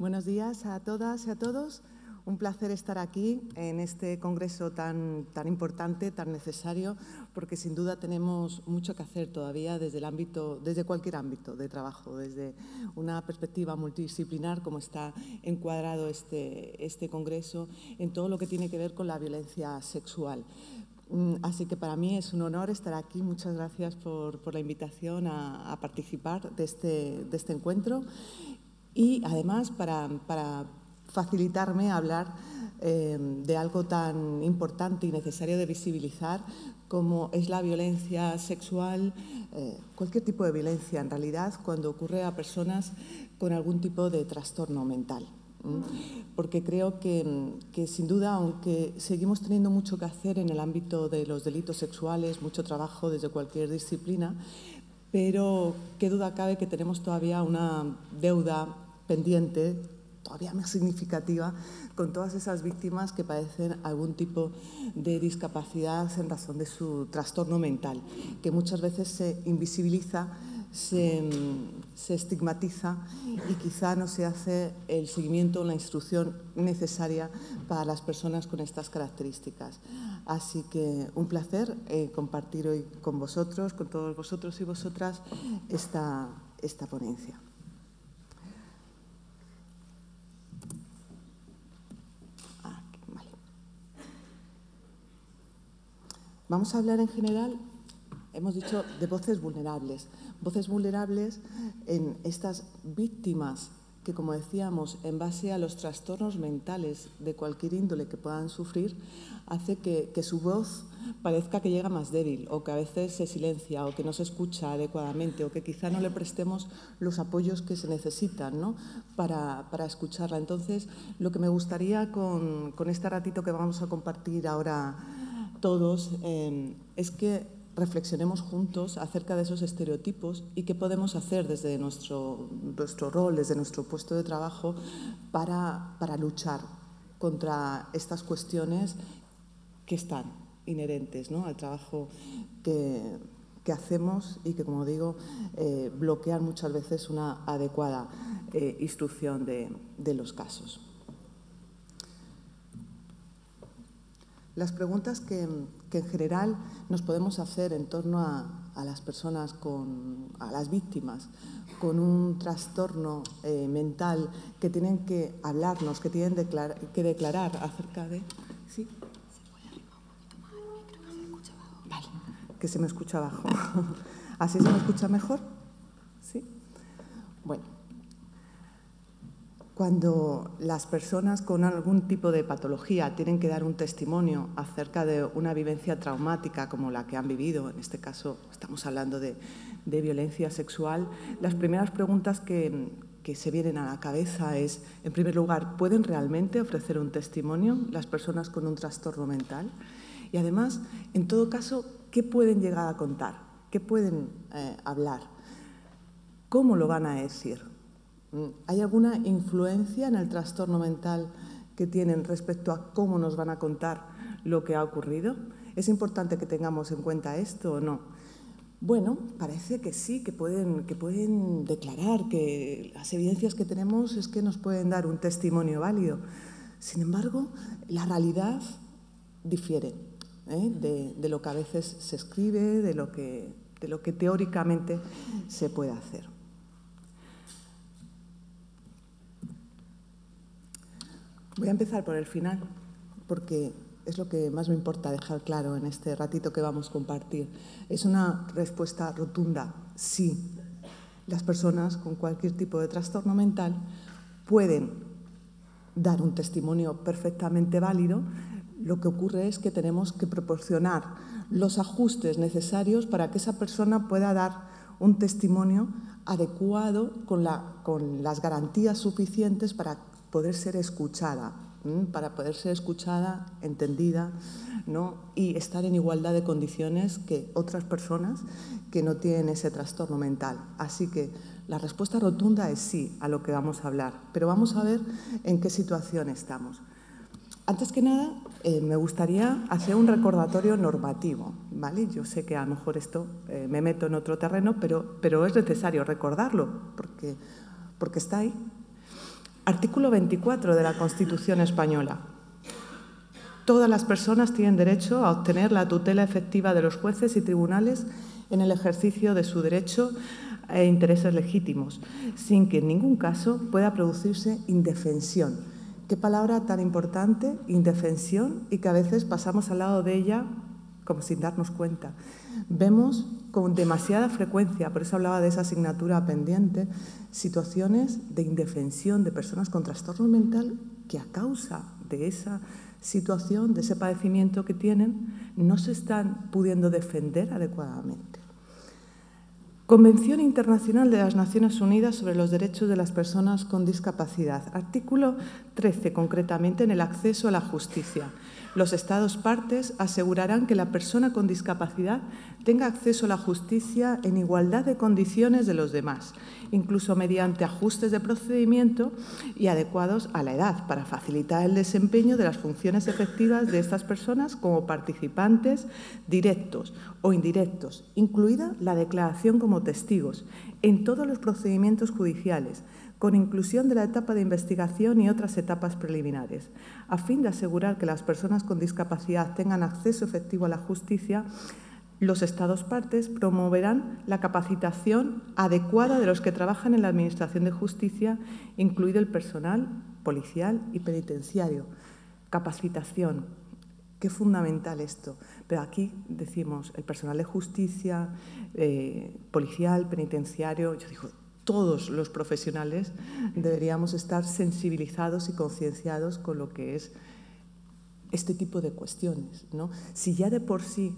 Buenos días a todas y a todos. Un placer estar aquí en este congreso tan importante, tan necesario, porque sin duda tenemos mucho que hacer todavía desde cualquier ámbito de trabajo, desde una perspectiva multidisciplinar, como está encuadrado este congreso, en todo lo que tiene que ver con la violencia sexual. Así que para mí es un honor estar aquí. Muchas gracias por la invitación a participar de este encuentro y además para facilitarme a hablar de algo tan importante y necesario de visibilizar como es la violencia sexual, cualquier tipo de violencia en realidad, cuando ocurre a personas con algún tipo de trastorno mental. Porque creo que sin duda, aunque seguimos teniendo mucho que hacer en el ámbito de los delitos sexuales, mucho trabajo desde cualquier disciplina, pero qué duda cabe que tenemos todavía una deuda pendiente, todavía más significativa, con todas esas víctimas que padecen algún tipo de discapacidad en razón de su trastorno mental, que muchas veces se invisibiliza, se estigmatiza y quizá no se hace el seguimiento o la instrucción necesaria para las personas con estas características. Así que un placer compartir hoy con vosotros, con todos vosotros y vosotras, esta ponencia. Vale. Vamos a hablar en general, hemos dicho, de voces vulnerables en estas víctimas que, como decíamos, en base a los trastornos mentales de cualquier índole que puedan sufrir, hace que su voz parezca que llega más débil o que a veces se silencia o que no se escucha adecuadamente o que quizá no le prestemos los apoyos que se necesitan, ¿no?, para escucharla. Entonces, lo que me gustaría con este ratito que vamos a compartir ahora todos es que reflexionemos juntos acerca de esos estereotipos y qué podemos hacer desde nuestro rol, desde nuestro puesto de trabajo para luchar contra estas cuestiones que están inherentes, ¿no?, al trabajo que hacemos y que, como digo, bloquean muchas veces una adecuada instrucción de los casos. Las preguntas que en general nos podemos hacer en torno a las personas, a las víctimas con un trastorno mental que tienen que hablarnos, que tienen que declarar acerca de... ¿Sí? ¿Se puede arribar un poquito más el micro, que se escucha bajo? Vale, que se me escucha bajo. ¿Así se me escucha mejor? ¿Sí? Bueno. Cuando las personas con algún tipo de patología tienen que dar un testimonio acerca de una vivencia traumática como la que han vivido, en este caso estamos hablando de violencia sexual, las primeras preguntas que se vienen a la cabeza es, en primer lugar, ¿pueden realmente ofrecer un testimonio las personas con un trastorno mental? Y además, en todo caso, ¿qué pueden llegar a contar? ¿Qué pueden hablar? ¿Cómo lo van a decir? ¿Hay alguna influencia en el trastorno mental que tienen respecto a cómo nos van a contar lo que ha ocurrido? ¿Es importante que tengamos en cuenta esto o no? Bueno, parece que sí, que pueden declarar, que las evidencias que tenemos es que nos pueden dar un testimonio válido. Sin embargo, la realidad difiere de lo que a veces se escribe, de lo que teóricamente se puede hacer. Voy a empezar por el final, porque es lo que más me importa dejar claro en este ratito que vamos a compartir. Es una respuesta rotunda: sí. Las personas con cualquier tipo de trastorno mental pueden dar un testimonio perfectamente válido. Lo que ocurre es que tenemos que proporcionar los ajustes necesarios para que esa persona pueda dar un testimonio adecuado con las garantías suficientes para poder ser escuchada, entendida, ¿no?, y estar en igualdad de condiciones que otras personas que no tienen ese trastorno mental. Así que la respuesta rotunda es sí a lo que vamos a hablar, pero vamos a ver en qué situación estamos. Antes que nada, me gustaría hacer un recordatorio normativo, ¿vale? Yo sé que a lo mejor esto me meto en otro terreno, pero es necesario recordarlo porque está ahí. Artículo 24 de la Constitución española. Todas las personas tienen derecho a obtener la tutela efectiva de los jueces y tribunales en el ejercicio de su derecho e intereses legítimos, sin que en ningún caso pueda producirse indefensión. Qué palabra tan importante, indefensión, y que a veces pasamos al lado de ella como sin darnos cuenta. Vemos con demasiada frecuencia, por eso hablaba de esa asignatura pendiente, situaciones de indefensión de personas con trastorno mental que a causa de esa situación, de ese padecimiento que tienen, no se están pudiendo defender adecuadamente. Convención Internacional de las Naciones Unidas sobre los Derechos de las Personas con Discapacidad. Artículo 13, concretamente, en el acceso a la justicia. Los Estados partes asegurarán que la persona con discapacidad tenga acceso a la justicia en igualdad de condiciones de los demás, incluso mediante ajustes de procedimiento y adecuados a la edad, para facilitar el desempeño de las funciones efectivas de estas personas como participantes directos o indirectos, incluida la declaración como testigos en todos los procedimientos judiciales, con inclusión de la etapa de investigación y otras etapas preliminares. A fin de asegurar que las personas con discapacidad tengan acceso efectivo a la justicia, los Estados partes promoverán la capacitación adecuada de los que trabajan en la Administración de Justicia, incluido el personal policial y penitenciario. Capacitación. Qué fundamental esto. Pero aquí decimos el personal de justicia, policial, penitenciario. Yo digo, todos los profesionales deberíamos estar sensibilizados y concienciados con lo que es este tipo de cuestiones, ¿no? Si ya de por sí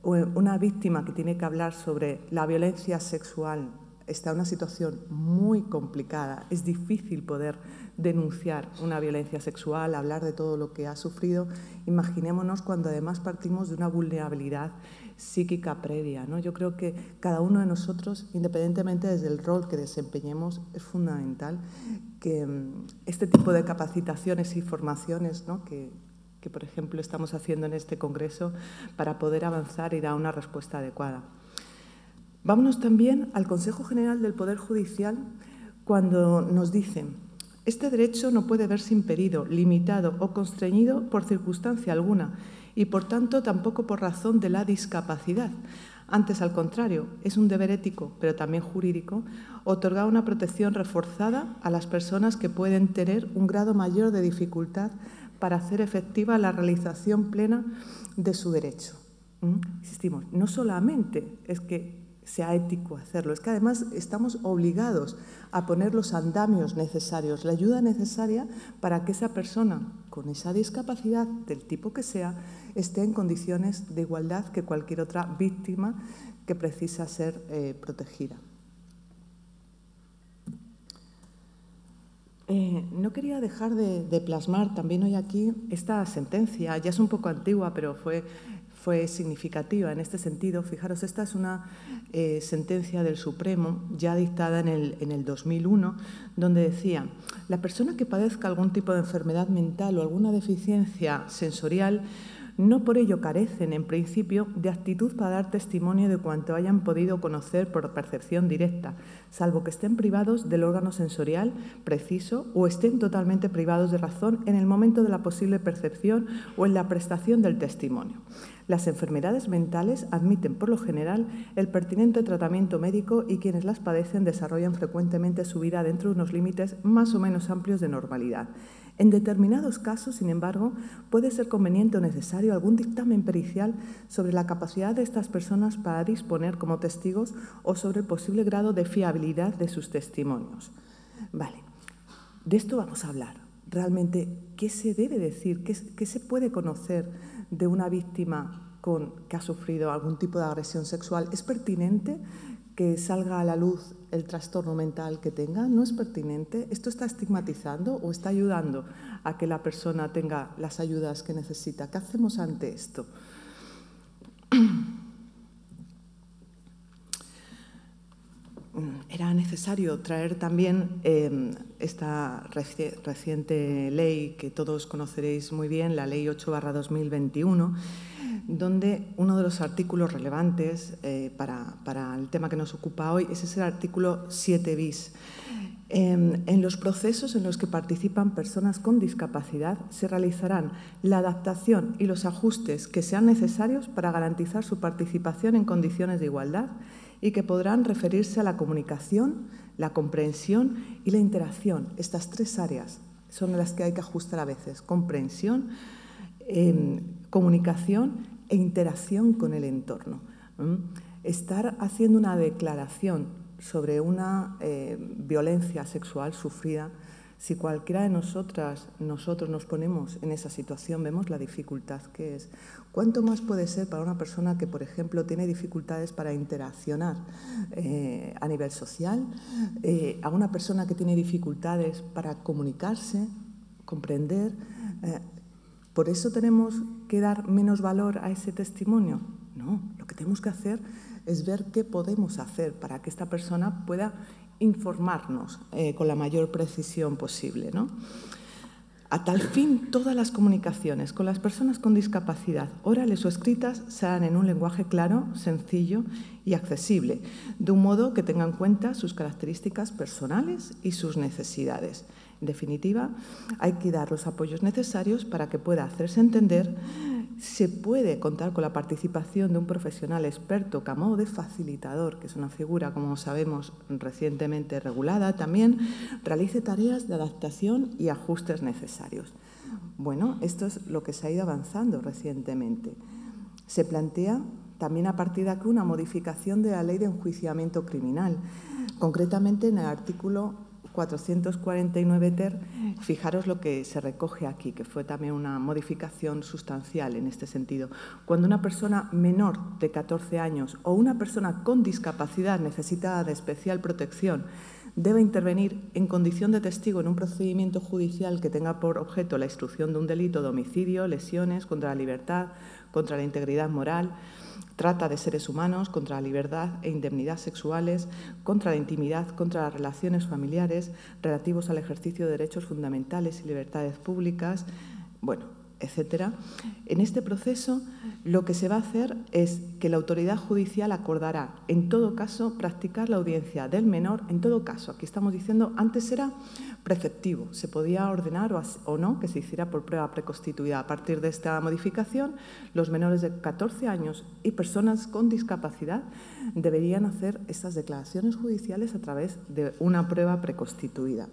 una víctima que tiene que hablar sobre la violencia sexual está en una situación muy complicada, es difícil poder denunciar una violencia sexual, hablar de todo lo que ha sufrido, imaginémonos cuando además partimos de una vulnerabilidad psíquica previa, ¿no? Yo creo que cada uno de nosotros, independientemente desde el rol que desempeñemos, es fundamental que este tipo de capacitaciones y formaciones, ¿no?, que por ejemplo estamos haciendo en este congreso para poder avanzar y dar una respuesta adecuada. Vámonos también al Consejo General del Poder Judicial cuando nos dicen: este derecho no puede verse impedido, limitado o constreñido por circunstancia alguna y, por tanto, tampoco por razón de la discapacidad. Antes, al contrario, es un deber ético, pero también jurídico, otorgar una protección reforzada a las personas que pueden tener un grado mayor de dificultad para hacer efectiva la realización plena de su derecho. Insistimos, no solamente es que sea ético hacerlo, es que además estamos obligados a poner los andamios necesarios, la ayuda necesaria para que esa persona con esa discapacidad, del tipo que sea, esté en condiciones de igualdad que cualquier otra víctima que precisa ser protegida. No quería dejar de plasmar también hoy aquí esta sentencia, ya es un poco antigua, pero fue significativa en este sentido. Fijaros, esta es una sentencia del Supremo ya dictada en el 2001, donde decía: la persona que padezca algún tipo de enfermedad mental o alguna deficiencia sensorial no por ello carecen, en principio, de aptitud para dar testimonio de cuanto hayan podido conocer por percepción directa, salvo que estén privados del órgano sensorial preciso o estén totalmente privados de razón en el momento de la posible percepción o en la prestación del testimonio. Las enfermedades mentales admiten, por lo general, el pertinente tratamiento médico y quienes las padecen desarrollan frecuentemente su vida dentro de unos límites más o menos amplios de normalidad. En determinados casos, sin embargo, puede ser conveniente o necesario algún dictamen pericial sobre la capacidad de estas personas para disponer como testigos o sobre el posible grado de fiabilidad de sus testimonios. Vale, de esto vamos a hablar. Realmente, ¿qué se debe decir? ¿Qué se puede conocer de una víctima que ha sufrido algún tipo de agresión sexual? ¿Es pertinente que salga a la luz el trastorno mental que tenga? ¿No es pertinente? ¿Esto está estigmatizando o está ayudando a que la persona tenga las ayudas que necesita? ¿Qué hacemos ante esto? Era necesario traer también esta reciente ley que todos conoceréis muy bien, la Ley 8/2021, donde uno de los artículos relevantes para el tema que nos ocupa hoy es ese artículo 7 bis. En los procesos en los que participan personas con discapacidad se realizarán la adaptación y los ajustes que sean necesarios para garantizar su participación en condiciones de igualdad y que podrán referirse a la comunicación, la comprensión y la interacción. Estas tres áreas son las que hay que ajustar a veces: comprensión, comunicación e interacción con el entorno. Estar haciendo una declaración sobre una violencia sexual sufrida, si cualquiera de nosotros nos ponemos en esa situación, vemos la dificultad que es. ¿Cuánto más puede ser para una persona que, por ejemplo, tiene dificultades para interaccionar a nivel social, a una persona que tiene dificultades para comunicarse, comprender? ¿Por eso tenemos que dar menos valor a ese testimonio? No, lo que tenemos que hacer es ver qué podemos hacer para que esta persona pueda informarnos con la mayor precisión posible, ¿no? A tal fin, todas las comunicaciones con las personas con discapacidad, orales o escritas, sean en un lenguaje claro, sencillo y accesible, de un modo que tenga en cuenta sus características personales y sus necesidades. En definitiva, hay que dar los apoyos necesarios para que pueda hacerse entender. Se puede contar con la participación de un profesional experto que, a modo de facilitador, que es una figura, como sabemos, recientemente regulada, también realice tareas de adaptación y ajustes necesarios. Bueno, esto es lo que se ha ido avanzando recientemente. Se plantea también a partir de aquí una modificación de la Ley de Enjuiciamiento Criminal, concretamente en el artículo 449 ter, fijaros lo que se recoge aquí, que fue también una modificación sustancial en este sentido. Cuando una persona menor de 14 años o una persona con discapacidad necesitada de especial protección debe intervenir en condición de testigo en un procedimiento judicial que tenga por objeto la instrucción de un delito de homicidio, lesiones contra la libertad, contra la integridad moral, trata de seres humanos, contra la libertad e indemnidad sexuales, contra la intimidad, contra las relaciones familiares, relativos al ejercicio de derechos fundamentales y libertades públicas, bueno, etcétera. En este proceso, lo que se va a hacer es que la autoridad judicial acordará, en todo caso, practicar la audiencia del menor. En todo caso, aquí estamos diciendo, antes era preceptivo, se podía ordenar o no que se hiciera por prueba preconstituida. A partir de esta modificación, los menores de 14 años y personas con discapacidad deberían hacer estas declaraciones judiciales a través de una prueba preconstituida.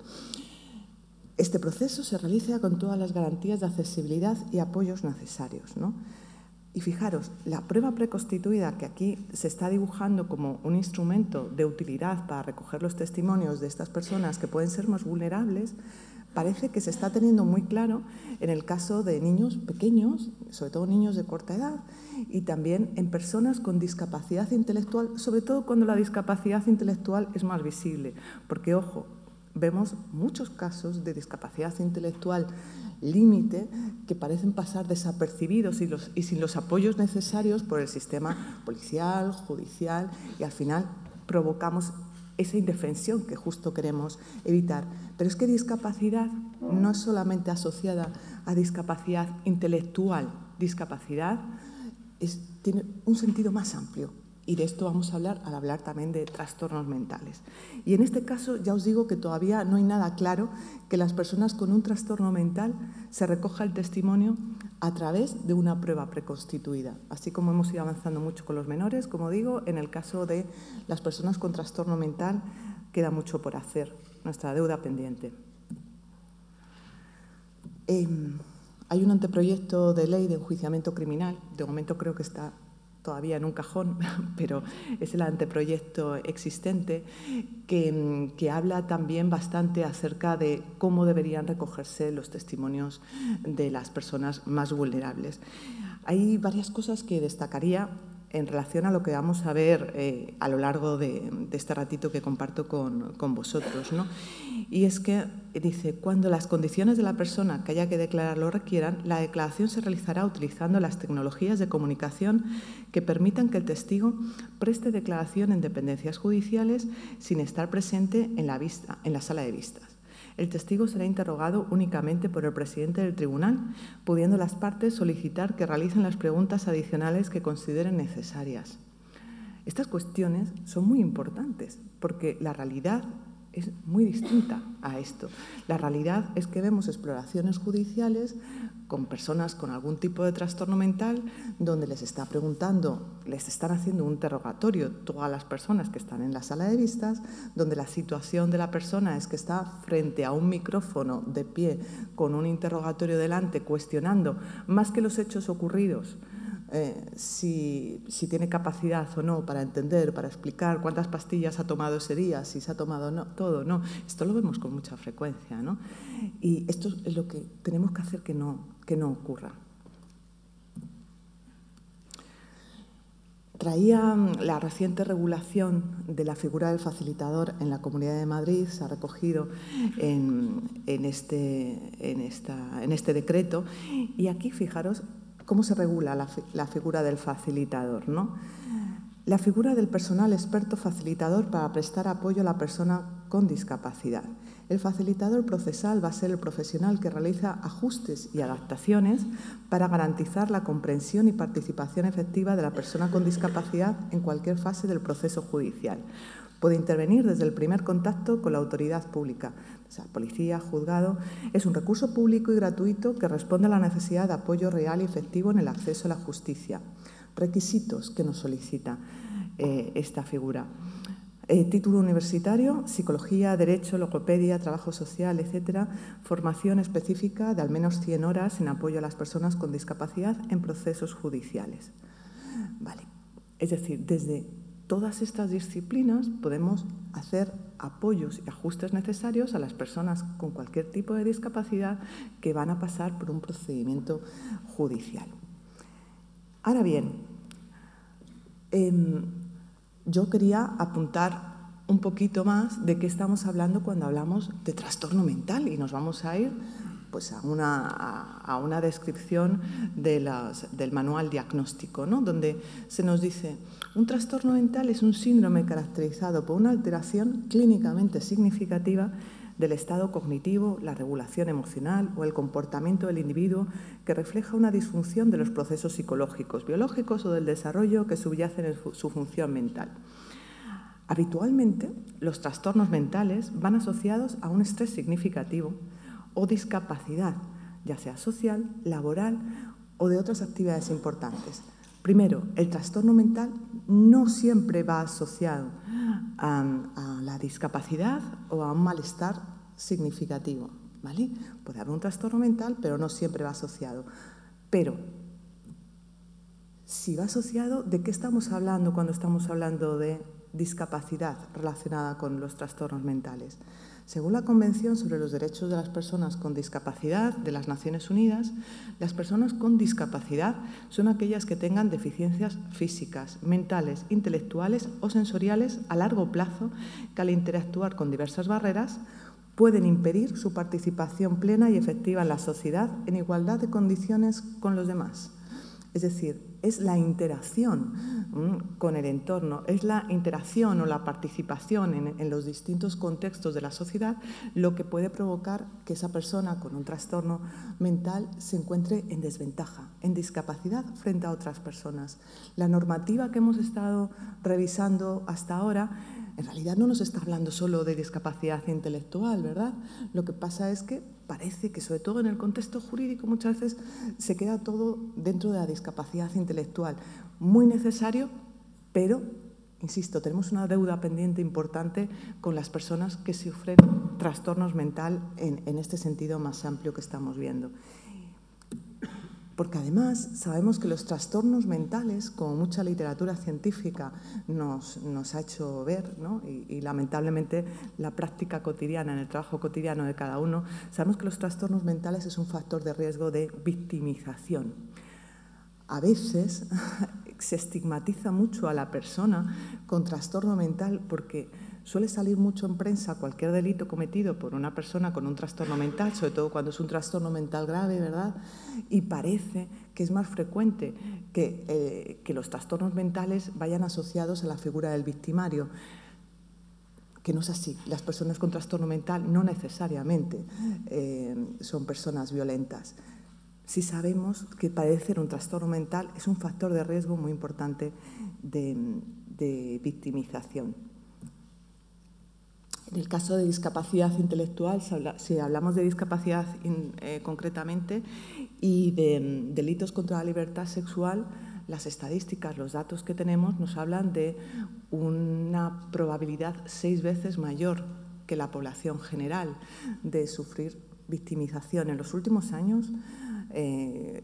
Este proceso se realiza con todas las garantías de accesibilidad y apoyos necesarios, ¿no? Y fijaros, la prueba preconstituida, que aquí se está dibujando como un instrumento de utilidad para recoger los testimonios de estas personas que pueden ser más vulnerables, parece que se está teniendo muy claro en el caso de niños pequeños, sobre todo niños de corta edad, y también en personas con discapacidad intelectual, sobre todo cuando la discapacidad intelectual es más visible, porque, ojo, vemos muchos casos de discapacidad intelectual límite que parecen pasar desapercibidos y sin los apoyos necesarios por el sistema policial, judicial, y al final provocamos esa indefensión que justo queremos evitar. Pero es que discapacidad no es solamente asociada a discapacidad intelectual. Discapacidad tiene un sentido más amplio. Y de esto vamos a hablar al hablar también de trastornos mentales. Y en este caso ya os digo que todavía no hay nada claro que las personas con un trastorno mental se recoja el testimonio a través de una prueba preconstituida. Así como hemos ido avanzando mucho con los menores, como digo, en el caso de las personas con trastorno mental queda mucho por hacer, nuestra deuda pendiente. Hay un anteproyecto de ley de enjuiciamiento criminal, de momento creo que está todavía en un cajón, pero es el anteproyecto existente que habla también bastante acerca de cómo deberían recogerse los testimonios de las personas más vulnerables. Hay varias cosas que destacaría en relación a lo que vamos a ver a lo largo de este ratito que comparto con vosotros, ¿no? Y es que dice, cuando las condiciones de la persona que haya que declarar lo requieran, la declaración se realizará utilizando las tecnologías de comunicación que permitan que el testigo preste declaración en dependencias judiciales sin estar presente en la sala de vistas. El testigo será interrogado únicamente por el presidente del tribunal, pudiendo las partes solicitar que realicen las preguntas adicionales que consideren necesarias. Estas cuestiones son muy importantes porque la realidad es muy distinta a esto. La realidad es que vemos exploraciones judiciales con personas con algún tipo de trastorno mental donde les está preguntando, les están haciendo un interrogatorio todas las personas que están en la sala de vistas, donde la situación de la persona es que está frente a un micrófono de pie con un interrogatorio delante cuestionando más que los hechos ocurridos, si tiene capacidad o no para entender, para explicar cuántas pastillas ha tomado ese día, si se ha tomado todo, no. Esto lo vemos con mucha frecuencia, ¿no? Y esto es lo que tenemos que hacer que no ocurra. Traía la reciente regulación de la figura del facilitador en la Comunidad de Madrid, se ha recogido en este decreto, y aquí fijaros cómo se regula la figura del facilitador, ¿no? La figura del personal experto facilitador para prestar apoyo a la persona con discapacidad. El facilitador procesal va a ser el profesional que realiza ajustes y adaptaciones para garantizar la comprensión y participación efectiva de la persona con discapacidad en cualquier fase del proceso judicial. Puede intervenir desde el primer contacto con la autoridad pública, o sea, policía, juzgado. Es un recurso público y gratuito que responde a la necesidad de apoyo real y efectivo en el acceso a la justicia. Requisitos que nos solicita esta figura. Título universitario, psicología, derecho, logopedia, trabajo social, etcétera. Formación específica de al menos 100 horas en apoyo a las personas con discapacidad en procesos judiciales. Vale. Es decir, desde todas estas disciplinas podemos hacer apoyos y ajustes necesarios a las personas con cualquier tipo de discapacidad que van a pasar por un procedimiento judicial. Ahora bien, yo quería apuntar un poquito más de qué estamos hablando cuando hablamos de trastorno mental y nos vamos a ir pues, a una descripción del manual diagnóstico, ¿no? Donde se nos dice: un trastorno mental es un síndrome caracterizado por una alteración clínicamente significativa del estado cognitivo, la regulación emocional o el comportamiento del individuo que refleja una disfunción de los procesos psicológicos, biológicos o del desarrollo que subyacen en su función mental. Habitualmente, los trastornos mentales van asociados a un estrés significativo o discapacidad, ya sea social, laboral o de otras actividades importantes. Primero, el trastorno mental no siempre va asociado a la discapacidad o a un malestar significativo, ¿vale? Puede haber un trastorno mental, pero no siempre va asociado. Pero, si va asociado, ¿de qué estamos hablando cuando estamos hablando de discapacidad relacionada con los trastornos mentales? Según la Convención sobre los Derechos de las Personas con Discapacidad de las Naciones Unidas, las personas con discapacidad son aquellas que tengan deficiencias físicas, mentales, intelectuales o sensoriales a largo plazo que, al interactuar con diversas barreras, pueden impedir su participación plena y efectiva en la sociedad en igualdad de condiciones con los demás. Es decir, es la interacción con el entorno, es la interacción o la participación en los distintos contextos de la sociedad lo que puede provocar que esa persona con un trastorno mental se encuentre en desventaja, en discapacidad frente a otras personas. La normativa que hemos estado revisando hasta ahora en realidad no nos está hablando solo de discapacidad intelectual, ¿verdad? Lo que pasa es que parece que, sobre todo en el contexto jurídico, muchas veces se queda todo dentro de la discapacidad intelectual. Muy necesario, pero, insisto, tenemos una deuda pendiente importante con las personas que sufren trastornos mentales en este sentido más amplio que estamos viendo. Porque además sabemos que los trastornos mentales, como mucha literatura científica nos ha hecho ver, ¿no? y lamentablemente la práctica cotidiana, en el trabajo cotidiano de cada uno, sabemos que los trastornos mentales es un factor de riesgo de victimización. A veces se estigmatiza mucho a la persona con trastorno mental porque suele salir mucho en prensa cualquier delito cometido por una persona con un trastorno mental, sobre todo cuando es un trastorno mental grave, ¿verdad? Y parece que es más frecuente que los trastornos mentales vayan asociados a la figura del victimario. que no es así. Las personas con trastorno mental no necesariamente son personas violentas. Sí sabemos que padecer un trastorno mental es un factor de riesgo muy importante de victimización. En el caso de discapacidad intelectual, si hablamos de discapacidad concretamente y de delitos contra la libertad sexual, las estadísticas, los datos que tenemos nos hablan de una probabilidad 6 veces mayor que la población general de sufrir victimización. En los últimos años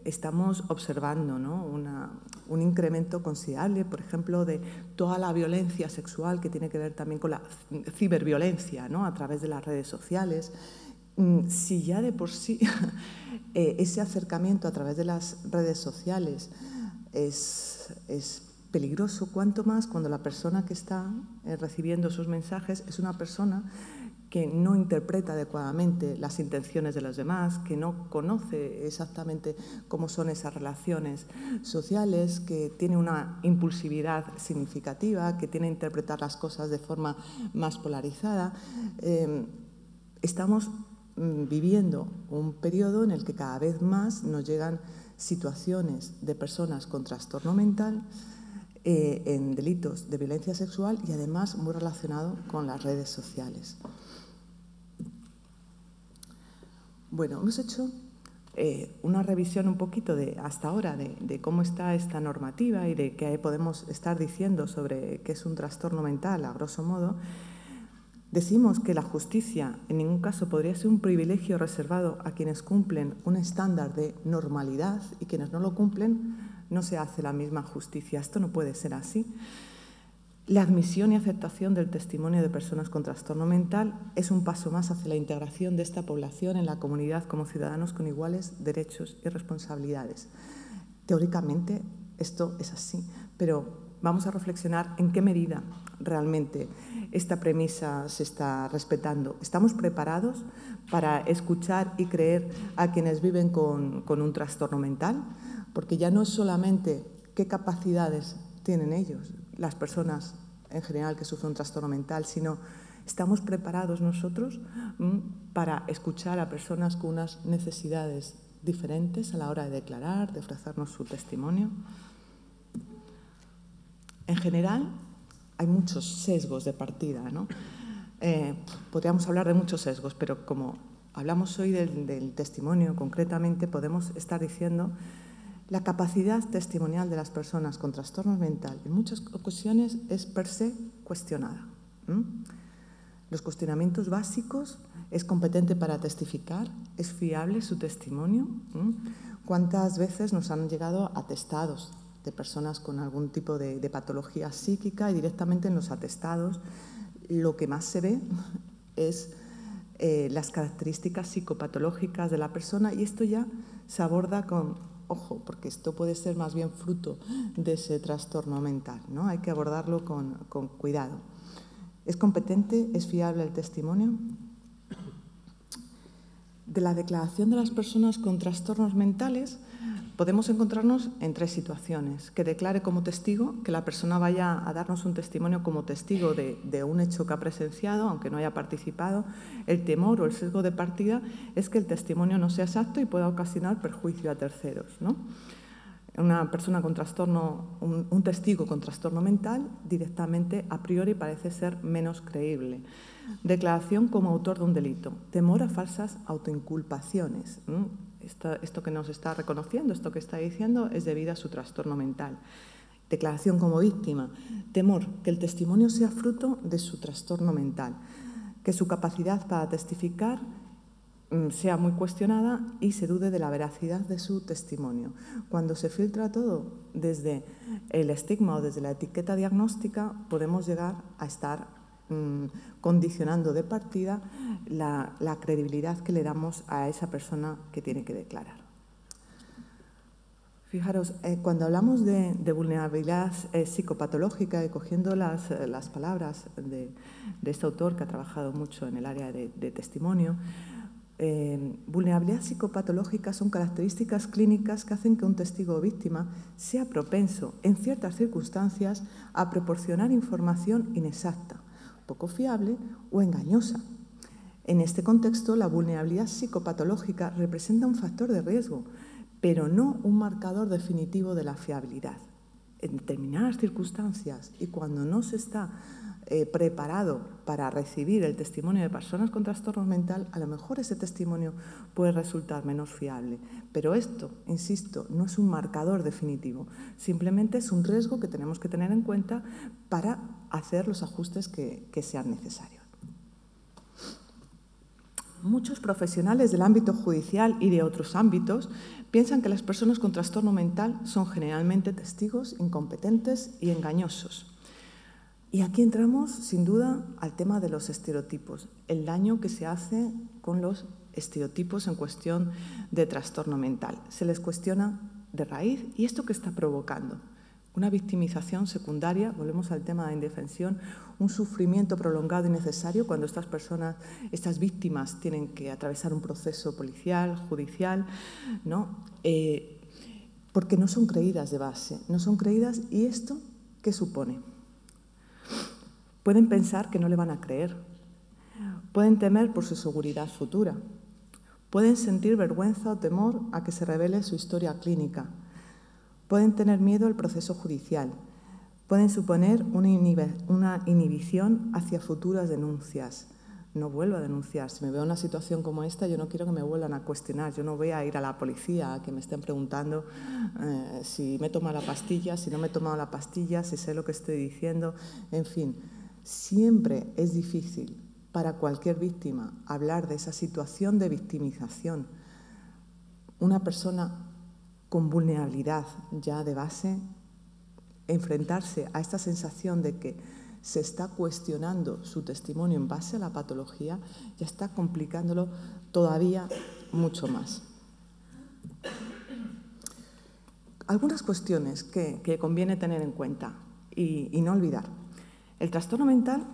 estamos observando, ¿no?, un incremento considerable, por ejemplo, de toda la violencia sexual que tiene que ver también con la ciberviolencia, ¿no?, a través de las redes sociales. Si ya de por sí ese acercamiento a través de las redes sociales es peligroso, cuanto más cuando la persona que está recibiendo esos mensajes es una persona que no interpreta adecuadamente las intenciones de los demás, que no conoce exactamente cómo son esas relaciones sociales, que tiene una impulsividad significativa, que tiene que interpretar las cosas de forma más polarizada. Estamos viviendo un periodo en el que cada vez más nos llegan situaciones de personas con trastorno mental en delitos de violencia sexual y además muy relacionado con las redes sociales. Bueno, hemos hecho una revisión un poquito hasta ahora de cómo está esta normativa y de qué podemos estar diciendo sobre qué es un trastorno mental, a grosso modo. Decimos que la justicia en ningún caso podría ser un privilegio reservado a quienes cumplen un estándar de normalidad y quienes no lo cumplen no se hace la misma justicia. Esto no puede ser así. La admisión y aceptación del testimonio de personas con trastorno mental es un paso más hacia la integración de esta población en la comunidad como ciudadanos con iguales derechos y responsabilidades. Teóricamente esto es así, pero vamos a reflexionar en qué medida realmente esta premisa se está respetando. ¿Estamos preparados para escuchar y creer a quienes viven con un trastorno mental? Porque ya no es solamente qué capacidades tienen ellos, las personas en general que sufren un trastorno mental, sino ¿estamos preparados nosotros para escuchar a personas con unas necesidades diferentes a la hora de declarar, de ofrecernos su testimonio? En general, hay muchos sesgos de partida, ¿no? Podríamos hablar de muchos sesgos, pero como hablamos hoy del testimonio concretamente, podemos estar diciendo la capacidad testimonial de las personas con trastorno mental en muchas ocasiones es per se cuestionada. Los cuestionamientos básicos: ¿es competente para testificar? ¿Es fiable su testimonio? ¿Cuántas veces nos han llegado atestados de personas con algún tipo de patología psíquica y directamente en los atestados lo que más se ve es las características psicopatológicas de la persona, y esto ya se aborda con ojo, porque esto puede ser más bien fruto de ese trastorno mental, ¿no? Hay que abordarlo con cuidado. ¿Es competente? ¿Es fiable el testimonio? De la declaración de las personas con trastornos mentales podemos encontrarnos en 3 situaciones: que declare como testigo, que la persona vaya a darnos un testimonio como testigo de un hecho que ha presenciado, aunque no haya participado. El temor o el sesgo de partida es que el testimonio no sea exacto y pueda ocasionar perjuicio a terceros, ¿no? Una persona con trastorno, un testigo con trastorno mental, directamente a priori parece ser menos creíble. Declaración como autor de un delito. Temor a falsas autoinculpaciones. Esto que nos está reconociendo, esto que está diciendo, es debido a su trastorno mental. Declaración como víctima. Temor que el testimonio sea fruto de su trastorno mental, que su capacidad para testificar sea muy cuestionada y se dude de la veracidad de su testimonio. Cuando se filtra todo desde el estigma o desde la etiqueta diagnóstica, podemos llegar a estar condicionando de partida la credibilidad que le damos a esa persona que tiene que declarar. Fijaros, cuando hablamos de vulnerabilidad psicopatológica, y cogiendo las palabras de este autor que ha trabajado mucho en el área de testimonio, vulnerabilidad psicopatológica son características clínicas que hacen que un testigo o víctima sea propenso, en ciertas circunstancias, a proporcionar información inexacta poco fiable o engañosa. En este contexto, la vulnerabilidad psicopatológica representa un factor de riesgo, pero no un marcador definitivo de la fiabilidad. En determinadas circunstancias y cuando no se está preparado para recibir el testimonio de personas con trastorno mental, a lo mejor ese testimonio puede resultar menos fiable. Pero esto, insisto, no es un marcador definitivo, simplemente es un riesgo que tenemos que tener en cuenta para hacer los ajustes que sean necesarios. Muchos profesionales del ámbito judicial y de otros ámbitos piensan que las personas con trastorno mental son generalmente testigos incompetentes y engañosos. Y aquí entramos, sin duda, al tema de los estereotipos, el daño que se hace con los estereotipos en cuestión de trastorno mental. Se les cuestiona de raíz, ¿y esto qué está provocando? Una victimización secundaria, volvemos al tema de indefensión, un sufrimiento prolongado y necesario cuando estas personas, estas víctimas, tienen que atravesar un proceso policial, judicial, ¿no? Porque no son creídas de base, no son creídas. ¿Y esto qué supone? Pueden pensar que no le van a creer, pueden temer por su seguridad futura, pueden sentir vergüenza o temor a que se revele su historia clínica, pueden tener miedo al proceso judicial, pueden suponer una inhibición hacia futuras denuncias. No vuelvo a denunciar. Si me veo en una situación como esta, yo no quiero que me vuelvan a cuestionar. Yo no voy a ir a la policía a que me estén preguntando si me he tomado la pastilla, si no me he tomado la pastilla, si sé lo que estoy diciendo. En fin, siempre es difícil para cualquier víctima hablar de esa situación de victimización. Una persona con vulnerabilidad ya de base, enfrentarse a esta sensación de que se está cuestionando su testimonio en base a la patología, ya está complicándolo todavía mucho más. Algunas cuestiones que conviene tener en cuenta y no olvidar. El trastorno mental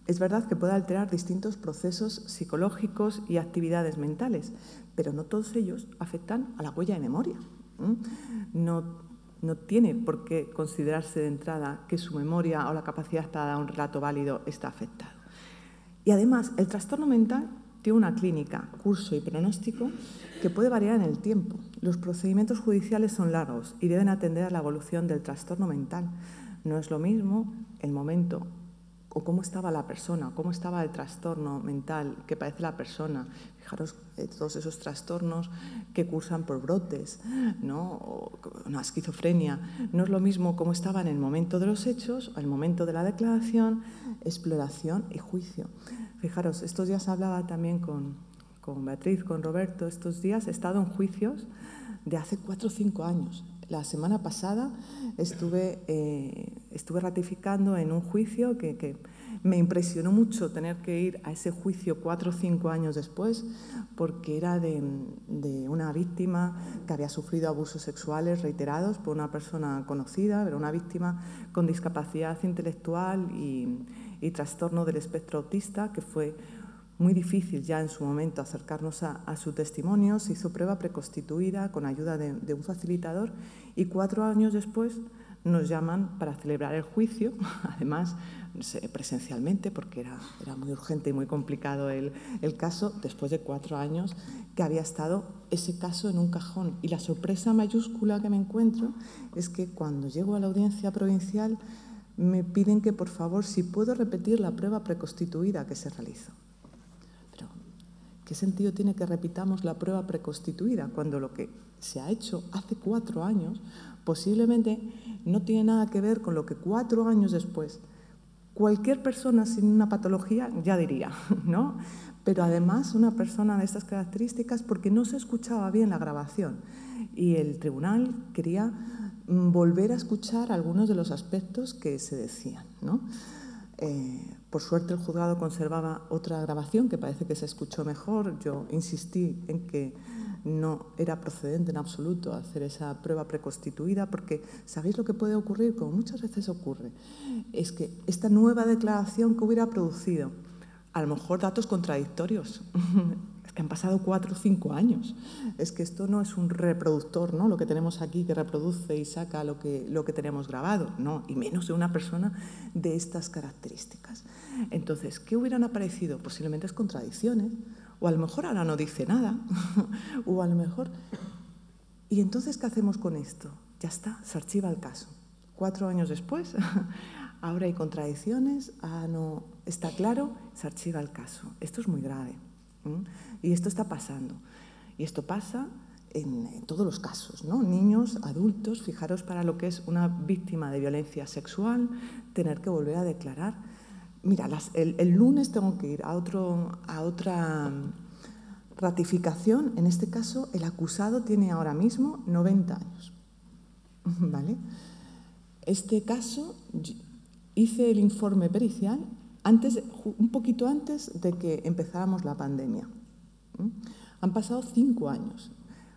es verdad que puede alterar distintos procesos psicológicos y actividades mentales, pero no todos ellos afectan a la huella de memoria. No tiene por qué considerarse de entrada que su memoria o la capacidad para dar un relato válido está afectado. Y además, el trastorno mental tiene una clínica, curso y pronóstico que puede variar en el tiempo. Los procedimientos judiciales son largos y deben atender a la evolución del trastorno mental. No es lo mismo el momento o cómo estaba la persona, cómo estaba el trastorno mental que padece la persona. Fijaros, todos esos trastornos que cursan por brotes, ¿no? O una esquizofrenia. No es lo mismo cómo estaba en el momento de los hechos, o el momento de la declaración, exploración y juicio. Fijaros, estos días hablaba también con Beatriz, con Roberto, estos días he estado en juicios de hace 4 o 5 años. La semana pasada estuve ratificando en un juicio que me impresionó mucho tener que ir a ese juicio 4 o 5 años después, porque era de una víctima que había sufrido abusos sexuales reiterados por una persona conocida, era una víctima con discapacidad intelectual y trastorno del espectro autista, que fue muy difícil ya en su momento acercarnos a su testimonio. Se hizo prueba preconstituida con ayuda de un facilitador y 4 años después nos llaman para celebrar el juicio, además presencialmente, porque era muy urgente y muy complicado el caso, después de 4 años que había estado ese caso en un cajón. Y la sorpresa mayúscula que me encuentro es que cuando llego a la audiencia provincial me piden que, por favor, si puedo repetir la prueba preconstituida que se realizó. Pero, ¿qué sentido tiene que repitamos la prueba preconstituida cuando lo que se ha hecho hace 4 años posiblemente no tiene nada que ver con lo que 4 años después cualquier persona sin una patología ya diría, ¿no? Pero además una persona de estas características, porque no se escuchaba bien la grabación y el tribunal quería volver a escuchar algunos de los aspectos que se decían, ¿no? Por suerte el juzgado conservaba otra grabación que parece que se escuchó mejor. Yo insistí en que no era procedente en absoluto hacer esa prueba preconstituida, porque ¿sabéis lo que puede ocurrir? Como muchas veces ocurre, es que esta nueva declaración que hubiera producido, a lo mejor datos contradictorios, que han pasado 4 o 5 años. Es que esto no es un reproductor, ¿no? Lo que tenemos aquí que reproduce y saca lo que tenemos grabado, no, y menos de una persona de estas características. Entonces, ¿qué hubieran aparecido? Posiblemente es contradicciones, o a lo mejor ahora no dice nada, o a lo mejor... ¿Y entonces qué hacemos con esto? Ya está, se archiva el caso. 4 años después, ahora hay contradicciones, no está claro, se archiva el caso. Esto es muy grave. Y esto está pasando. Y esto pasa en todos los casos, ¿no? Niños, adultos, fijaros para lo que es una víctima de violencia sexual, tener que volver a declarar. Mira, el lunes tengo que ir a otra ratificación. En este caso, el acusado tiene ahora mismo 90 años. ¿Vale? Este caso, hice el informe pericial un poquito antes de que empezáramos la pandemia. Han pasado 5 años.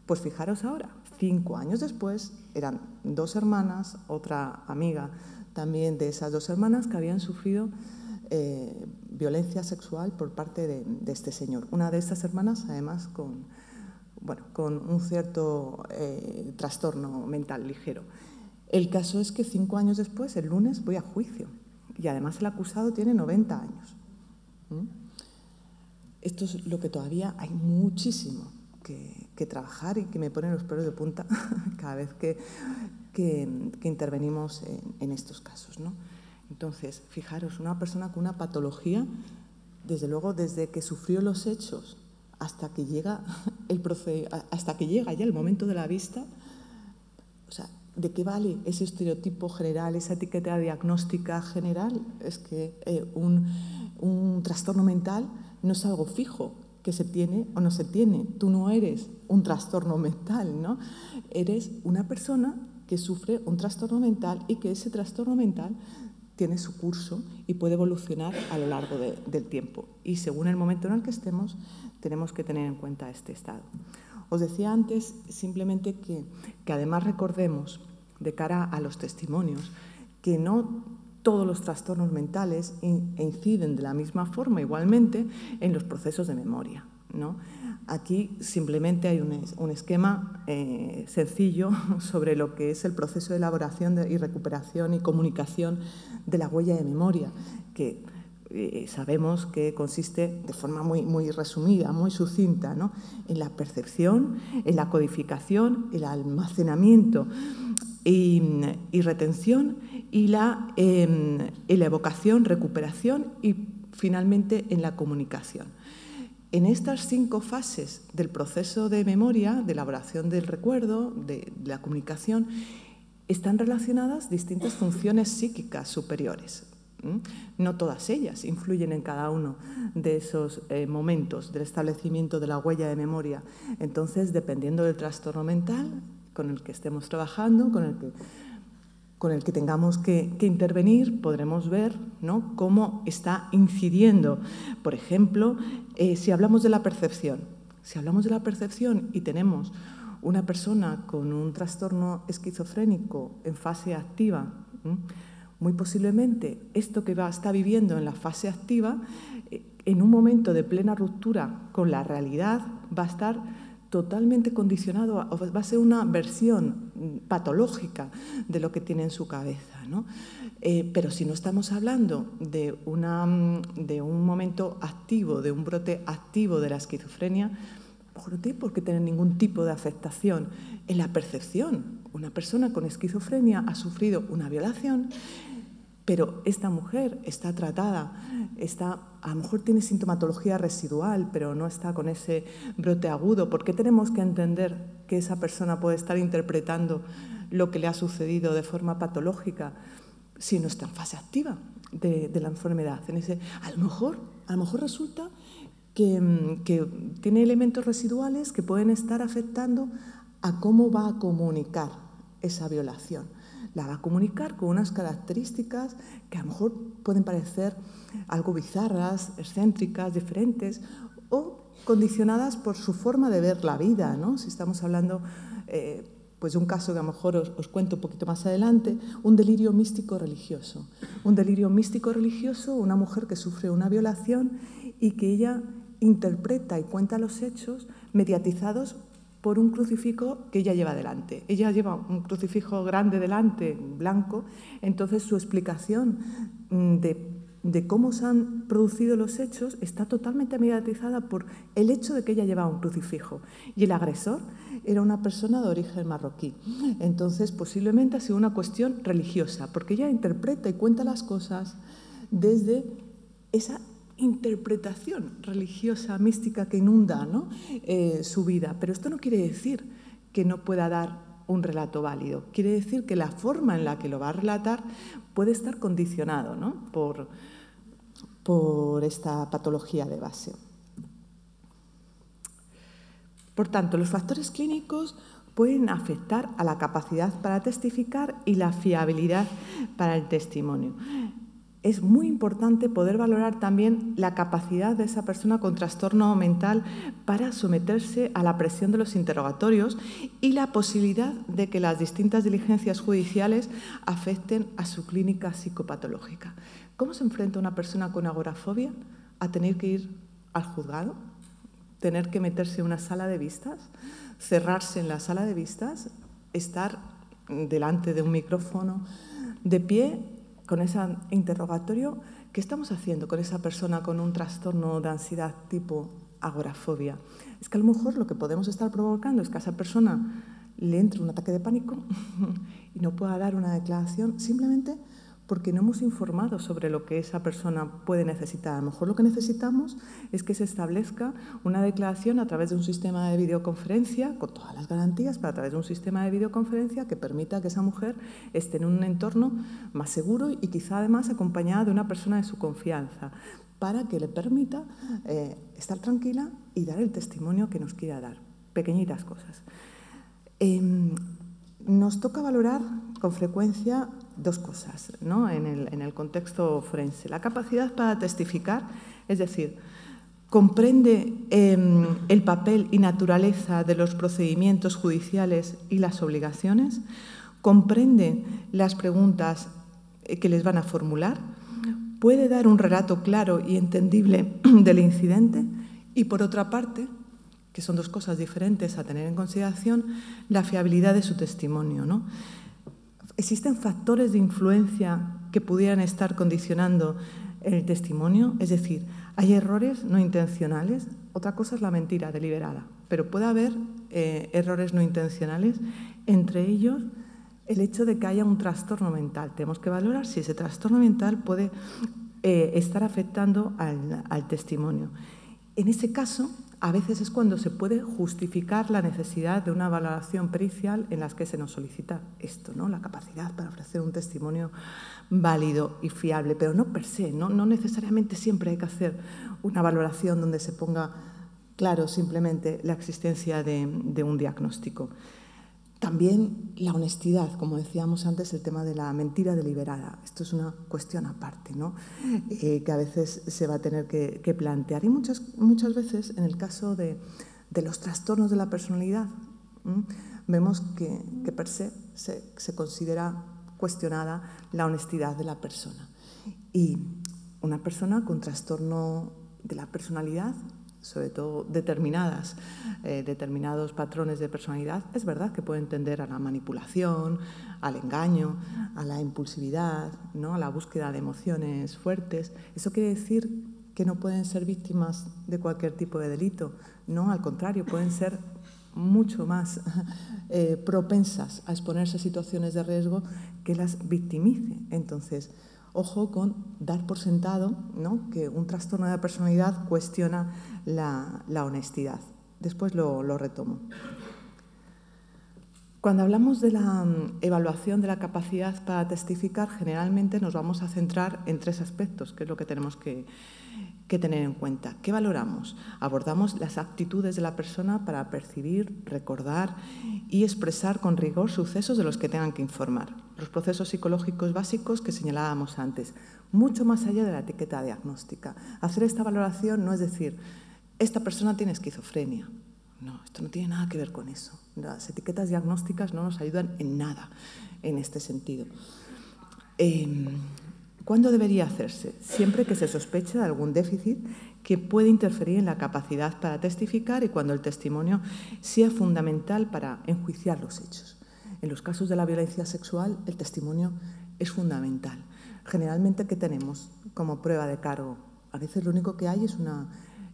Pues fijaros ahora, 5 años después, eran 2 hermanas, otra amiga también de esas 2 hermanas que habían sufrido violencia sexual por parte de este señor. Una de estas hermanas, además, con un cierto trastorno mental ligero. El caso es que 5 años después, el lunes, voy a juicio. Y además el acusado tiene 90 años. Esto es lo que todavía hay muchísimo que trabajar y que me pone los pelos de punta cada vez que intervenimos en estos casos, ¿no? Entonces, fijaros, una persona con una patología, desde luego, desde que sufrió los hechos hasta que llega ya el momento de la vista, o sea, ¿de qué vale ese estereotipo general, esa etiqueta diagnóstica general? Es que un trastorno mental no es algo fijo, que se tiene o no se tiene. Tú no eres un trastorno mental, ¿no? Eres una persona que sufre un trastorno mental y que ese trastorno mental tiene su curso y puede evolucionar a lo largo del tiempo. Y según el momento en el que estemos, tenemos que tener en cuenta este estado. Os decía antes simplemente que además recordemos, de cara a los testimonios, que no todos los trastornos mentales inciden de la misma forma igualmente en los procesos de memoria, ¿no? Aquí simplemente hay un esquema sencillo sobre lo que es el proceso de elaboración y recuperación y comunicación de la huella de memoria, que sabemos que consiste de forma muy resumida, muy sucinta, ¿no? En la percepción, en la codificación, el almacenamiento y retención y la evocación, recuperación y finalmente en la comunicación. En estas 5 fases del proceso de memoria, de elaboración del recuerdo, de la comunicación, están relacionadas distintas funciones psíquicas superiores. No todas ellas influyen en cada uno de esos momentos del establecimiento de la huella de memoria. Entonces, dependiendo del trastorno mental con el que estemos trabajando, con el que tengamos que intervenir, podremos ver, ¿no?, cómo está incidiendo. Por ejemplo, si hablamos de la percepción. Si hablamos de la percepción y tenemos una persona con un trastorno esquizofrénico en fase activa, muy posiblemente esto que está viviendo en la fase activa, en un momento de plena ruptura con la realidad, va a estar totalmente condicionado, va a ser una versión patológica de lo que tiene en su cabeza, ¿no? Pero si no estamos hablando de un momento activo, de un brote activo de la esquizofrenia, no tiene por qué tener ningún tipo de afectación en la percepción. Una persona con esquizofrenia ha sufrido una violación, pero esta mujer está tratada, a lo mejor tiene sintomatología residual, pero no está con ese brote agudo. ¿Por qué tenemos que entender que esa persona puede estar interpretando lo que le ha sucedido de forma patológica si no está en fase activa de la enfermedad? A lo mejor resulta que tiene elementos residuales que pueden estar afectando a cómo va a comunicar esa violación. La va a comunicar con unas características que a lo mejor pueden parecer algo bizarras, excéntricas, diferentes o condicionadas por su forma de ver la vida, ¿no? Si estamos hablando pues de un caso que a lo mejor os cuento un poquito más adelante, un delirio místico religioso. Un delirio místico religioso, una mujer que sufre una violación y que ella interpreta y cuenta los hechos mediatizados por un crucifijo que ella lleva delante. Ella lleva un crucifijo grande delante, blanco, entonces su explicación de cómo se han producido los hechos está totalmente mediatizada por el hecho de que ella llevaba un crucifijo. Y el agresor era una persona de origen marroquí. Entonces, posiblemente ha sido una cuestión religiosa, porque ella interpreta y cuenta las cosas desde esa interpretación religiosa, mística que inunda, ¿no? Su vida. Pero esto no quiere decir que no pueda dar un relato válido. Quiere decir que la forma en la que lo va a relatar puede estar condicionado, ¿no? por esta patología de base. Por tanto, los factores clínicos pueden afectar a la capacidad para testificar y la fiabilidad para el testimonio. Es muy importante poder valorar también la capacidad de esa persona con trastorno mental para someterse a la presión de los interrogatorios y la posibilidad de que las distintas diligencias judiciales afecten a su clínica psicopatológica. ¿Cómo se enfrenta una persona con agorafobia a tener que ir al juzgado? ¿Tener que meterse en una sala de vistas? ¿Cerrarse en la sala de vistas? ¿Estar delante de un micrófono de pie con ese interrogatorio? ¿Qué estamos haciendo con esa persona con un trastorno de ansiedad tipo agorafobia? Es que a lo mejor lo que podemos estar provocando es que a esa persona le entre un ataque de pánico y no pueda dar una declaración simplemente porque no hemos informado sobre lo que esa persona puede necesitar. A lo mejor lo que necesitamos es que se establezca una declaración a través de un sistema de videoconferencia, con todas las garantías, pero a través de un sistema de videoconferencia que permita que esa mujer esté en un entorno más seguro y quizá además acompañada de una persona de su confianza, para que le permita estar tranquila y dar el testimonio que nos quiera dar. Pequeñitas cosas. Nos toca valorar con frecuencia dos cosas, ¿no? en el contexto forense. La capacidad para testificar, es decir, comprende el papel y naturaleza de los procedimientos judiciales y las obligaciones, comprende las preguntas que les van a formular, puede dar un relato claro y entendible del incidente y, por otra parte, que son dos cosas diferentes a tener en consideración, la fiabilidad de su testimonio, ¿no? ¿Existen factores de influencia que pudieran estar condicionando el testimonio? Es decir, ¿hay errores no intencionales? Otra cosa es la mentira deliberada, pero puede haber errores no intencionales, entre ellos el hecho de que haya un trastorno mental. Tenemos que valorar si ese trastorno mental puede estar afectando al testimonio. En ese caso, a veces es cuando se puede justificar la necesidad de una valoración pericial en las que se nos solicita esto, ¿no? La capacidad para ofrecer un testimonio válido y fiable, pero no per se, no necesariamente siempre hay que hacer una valoración donde se ponga claro simplemente la existencia de un diagnóstico. También la honestidad, como decíamos antes, el tema de la mentira deliberada. Esto es una cuestión aparte, ¿no? Que a veces se va a tener que plantear. Y muchas veces, en el caso de los trastornos de la personalidad, vemos que per se se considera cuestionada la honestidad de la persona. Y una persona con trastorno de la personalidad, sobre todo determinados patrones de personalidad, es verdad que pueden tender a la manipulación, al engaño, a la impulsividad, ¿no? A la búsqueda de emociones fuertes. ¿Eso quiere decir que no pueden ser víctimas de cualquier tipo de delito? No, al contrario, pueden ser mucho más propensas a exponerse a situaciones de riesgo que las victimice. Entonces, ojo con dar por sentado, ¿no?, que un trastorno de la personalidad cuestiona la honestidad. Después lo retomo. Cuando hablamos de la evaluación de la capacidad para testificar, generalmente nos vamos a centrar en tres aspectos, que es lo que tenemos que tener en cuenta. ¿Qué valoramos? Abordamos las aptitudes de la persona para percibir, recordar y expresar con rigor sucesos de los que tengan que informar. Los procesos psicológicos básicos que señalábamos antes, mucho más allá de la etiqueta diagnóstica. Hacer esta valoración no es decir, esta persona tiene esquizofrenia. No, esto no tiene nada que ver con eso. Las etiquetas diagnósticas no nos ayudan en nada en este sentido. ¿Cuándo debería hacerse? Siempre que se sospeche de algún déficit que puede interferir en la capacidad para testificar y cuando el testimonio sea fundamental para enjuiciar los hechos. En los casos de la violencia sexual, el testimonio es fundamental. Generalmente, ¿qué tenemos como prueba de cargo? A veces lo único que hay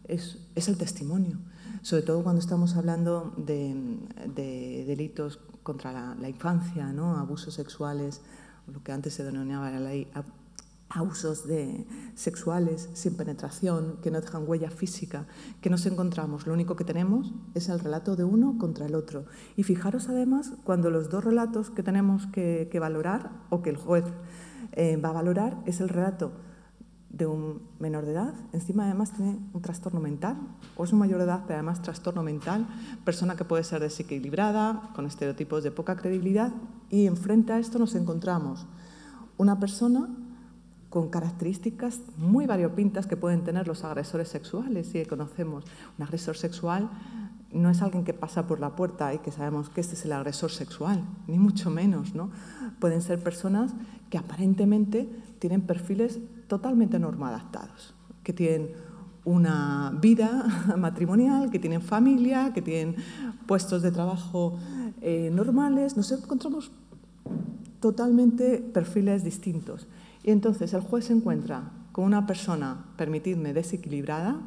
es el testimonio, sobre todo cuando estamos hablando de delitos contra la infancia, ¿no? Abusos sexuales, lo que antes se denominaba la ley, abusos sexuales sin penetración, que no dejan huella física, que nos encontramos. Lo único que tenemos es el relato de uno contra el otro. Y fijaros además cuando los dos relatos que tenemos que valorar o que el juez va a valorar es el relato de un menor de edad, encima además tiene un trastorno mental, o es un mayor de edad, pero además trastorno mental, persona que puede ser desequilibrada, con estereotipos de poca credibilidad, y enfrente a esto nos encontramos una persona con características muy variopintas que pueden tener los agresores sexuales, si conocemos. Un agresor sexual no es alguien que pasa por la puerta y que sabemos que este es el agresor sexual, ni mucho menos, ¿no? Pueden ser personas que aparentemente tienen perfiles totalmente normoadaptados, que tienen una vida matrimonial, que tienen familia, que tienen puestos de trabajo normales. Nos encontramos totalmente perfiles distintos. Y entonces el juez se encuentra con una persona, permitidme, desequilibrada,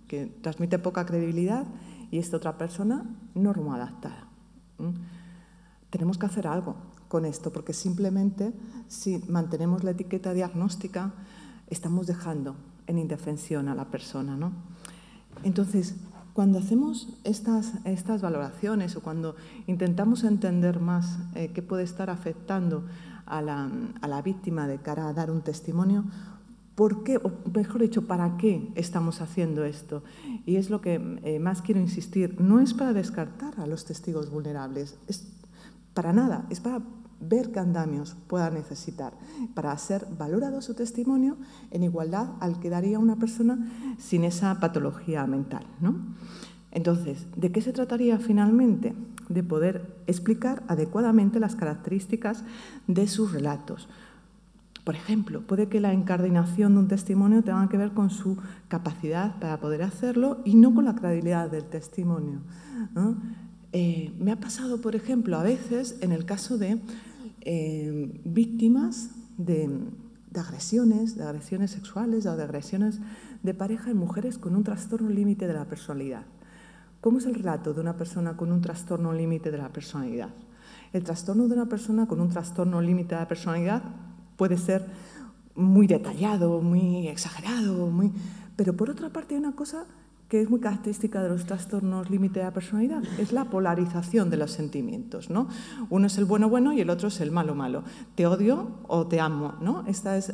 que transmite poca credibilidad, y esta otra persona normoadaptada. Tenemos que hacer algo con esto, porque simplemente si mantenemos la etiqueta diagnóstica, estamos dejando en indefensión a la persona, ¿no? Entonces, cuando hacemos estas valoraciones o cuando intentamos entender más qué puede estar afectando a la víctima de cara a dar un testimonio, ¿por qué, o mejor dicho, para qué estamos haciendo esto? Y es lo que más quiero insistir. No es para descartar a los testigos vulnerables, es para nada, es para ver qué andamios pueda necesitar, para ser valorado su testimonio en igualdad al que daría una persona sin esa patología mental, ¿no? Entonces, ¿de qué se trataría finalmente? De poder explicar adecuadamente las características de sus relatos. Por ejemplo, puede que la incardinación de un testimonio tenga que ver con su capacidad para poder hacerlo y no con la credibilidad del testimonio, ¿no? Me ha pasado, por ejemplo, a veces en el caso de víctimas de agresiones sexuales o de agresiones de pareja en mujeres con un trastorno límite de la personalidad. ¿Cómo es el relato de una persona con un trastorno límite de la personalidad? El trastorno de una persona con un trastorno límite de la personalidad puede ser muy detallado, muy exagerado, pero por otra parte hay una cosa que es muy característica de los trastornos límite de la personalidad, es la polarización de los sentimientos, ¿no? Uno es el bueno y el otro es el malo. Te odio o te amo, ¿no? Esta es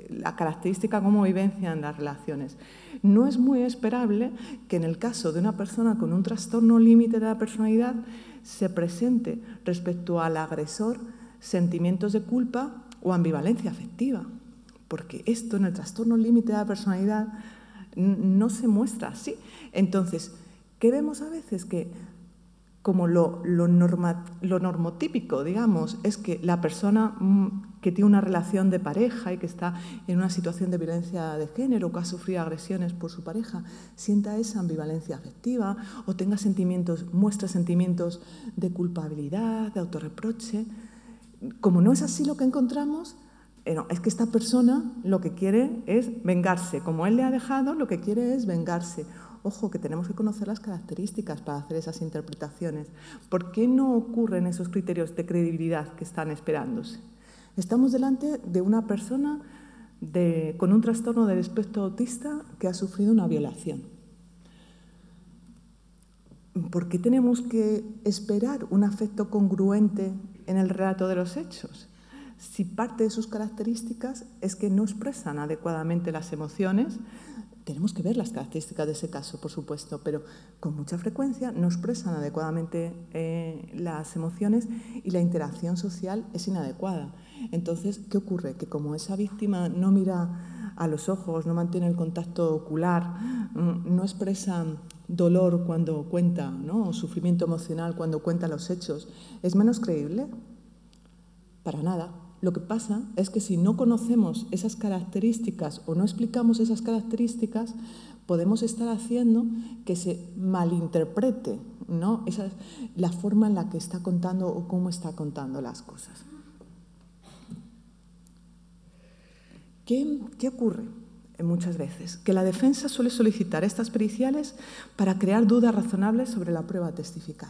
la característica como vivencia en las relaciones. No es muy esperable que en el caso de una persona con un trastorno límite de la personalidad se presente respecto al agresor sentimientos de culpa o ambivalencia afectiva, porque esto en el trastorno límite de la personalidad no se muestra así. Entonces, ¿qué vemos a veces? Que como lo normotípico, digamos, es que la persona que tiene una relación de pareja y que está en una situación de violencia de género o que ha sufrido agresiones por su pareja, sienta esa ambivalencia afectiva o muestra sentimientos de culpabilidad, de autorreproche. Como no es así lo que encontramos, no, es que esta persona lo que quiere es vengarse. Como él le ha dejado, lo que quiere es vengarse. Ojo, que tenemos que conocer las características para hacer esas interpretaciones. ¿Por qué no ocurren esos criterios de credibilidad que están esperándose? Estamos delante de una persona con un trastorno del espectro autista que ha sufrido una violación. ¿Por qué tenemos que esperar un afecto congruente en el relato de los hechos? Si parte de sus características es que no expresan adecuadamente las emociones, tenemos que ver las características de ese caso, por supuesto, pero con mucha frecuencia no expresan adecuadamente las emociones y la interacción social es inadecuada. Entonces, ¿qué ocurre? Que como esa víctima no mira a los ojos, no mantiene el contacto ocular, no expresa dolor cuando cuenta, ¿no? O sufrimiento emocional cuando cuenta los hechos, ¿es menos creíble? Para nada. Lo que pasa es que si no conocemos esas características o no explicamos esas características, podemos estar haciendo que se malinterprete, ¿no? Esa es la forma en la que está contando o cómo está contando las cosas. ¿Qué ocurre muchas veces? Que la defensa suele solicitar estas periciales para crear dudas razonables sobre la prueba testifical.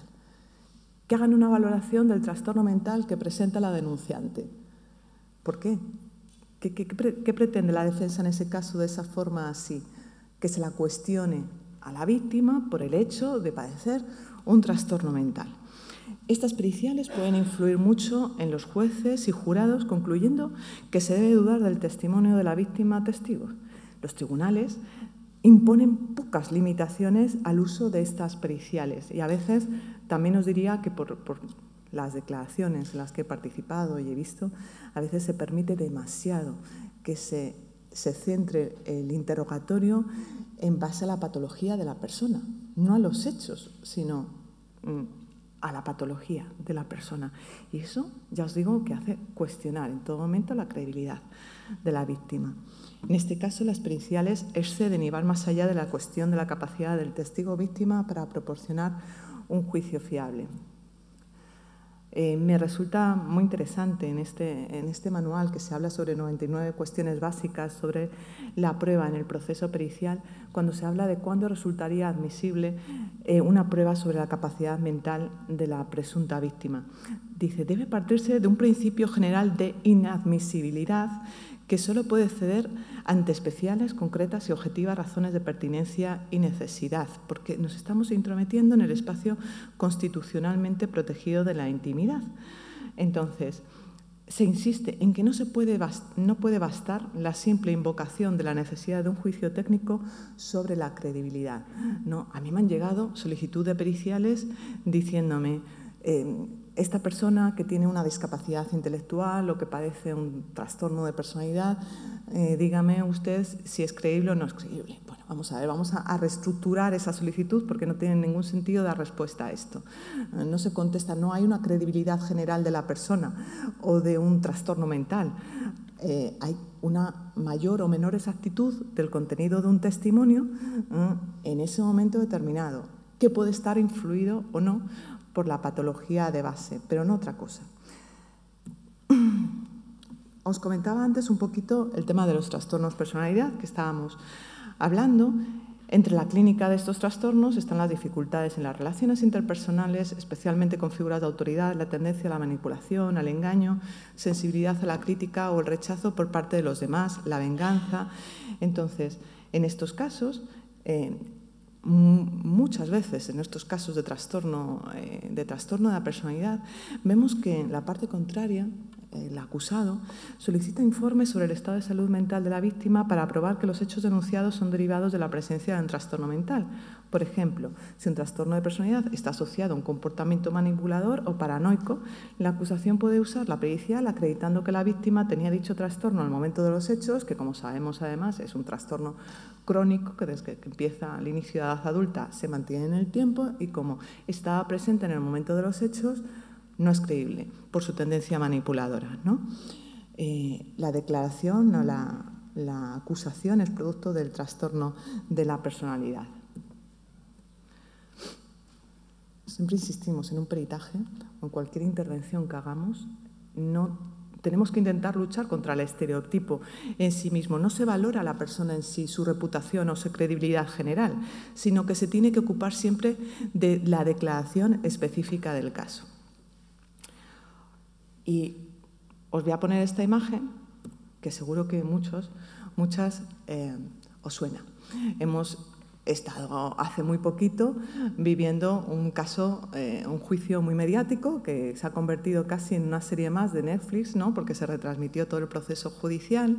Que hagan una valoración del trastorno mental que presenta la denunciante. ¿Por qué? ¿Qué pretende la defensa en ese caso de esa forma así? Que se la cuestione a la víctima por el hecho de padecer un trastorno mental. Estas periciales pueden influir mucho en los jueces y jurados, concluyendo que se debe dudar del testimonio de la víctima testigo. Los tribunales imponen pocas limitaciones al uso de estas periciales y a veces también os diría que por las declaraciones en las que he participado y he visto, a veces se permite demasiado que se centre el interrogatorio en base a la patología de la persona, no a los hechos, sino a la patología de la persona. Y eso, ya os digo, que hace cuestionar en todo momento la credibilidad de la víctima. En este caso, las periciales exceden y van más allá de la cuestión de la capacidad del testigo víctima para proporcionar un juicio fiable. Me resulta muy interesante en este manual que se habla sobre 99 cuestiones básicas sobre la prueba en el proceso pericial, cuando se habla de cuándo resultaría admisible una prueba sobre la capacidad mental de la presunta víctima. Dice, debe partirse de un principio general de inadmisibilidad que solo puede ceder ante especiales, concretas y objetivas razones de pertinencia y necesidad, porque nos estamos intrometiendo en el espacio constitucionalmente protegido de la intimidad. Entonces, se insiste en que no puede bastar la simple invocación de la necesidad de un juicio técnico sobre la credibilidad. No, a mí me han llegado solicitud de periciales diciéndome esta persona que tiene una discapacidad intelectual o que padece un trastorno de personalidad, dígame usted si es creíble o no es creíble. Bueno, vamos a ver, vamos a reestructurar esa solicitud porque no tiene ningún sentido dar respuesta a esto. No se contesta, no hay una credibilidad general de la persona o de un trastorno mental. Hay una mayor o menor exactitud del contenido de un testimonio en ese momento determinado, que puede estar influido o no por la patología de base, pero no otra cosa. Os comentaba antes un poquito el tema de los trastornos de personalidad que estábamos hablando. Entre la clínica de estos trastornos están las dificultades en las relaciones interpersonales, especialmente con figuras de autoridad, la tendencia a la manipulación, al engaño, sensibilidad a la crítica o el rechazo por parte de los demás, la venganza. Entonces, en estos casos, muchas veces en estos casos de trastorno de la personalidad, vemos que la parte contraria, el acusado, solicita informes sobre el estado de salud mental de la víctima para probar que los hechos denunciados son derivados de la presencia de un trastorno mental. Por ejemplo, si un trastorno de personalidad está asociado a un comportamiento manipulador o paranoico, la acusación puede usar la pericial acreditando que la víctima tenía dicho trastorno al momento de los hechos, que como sabemos además es un trastorno crónico que desde que empieza al inicio de la edad adulta se mantiene en el tiempo y como estaba presente en el momento de los hechos, no es creíble por su tendencia manipuladora, ¿no? La declaración o la acusación es producto del trastorno de la personalidad. Siempre insistimos en un peritaje o en cualquier intervención que hagamos, tenemos que intentar luchar contra el estereotipo en sí mismo. No se valora a la persona en sí, su reputación o su credibilidad general, sino que se tiene que ocupar siempre de la declaración específica del caso. Y os voy a poner esta imagen, que seguro que muchas os suena. Hemos estado hace muy poquito viviendo un caso, un juicio muy mediático que se ha convertido casi en una serie más de Netflix, ¿no? Porque se retransmitió todo el proceso judicial.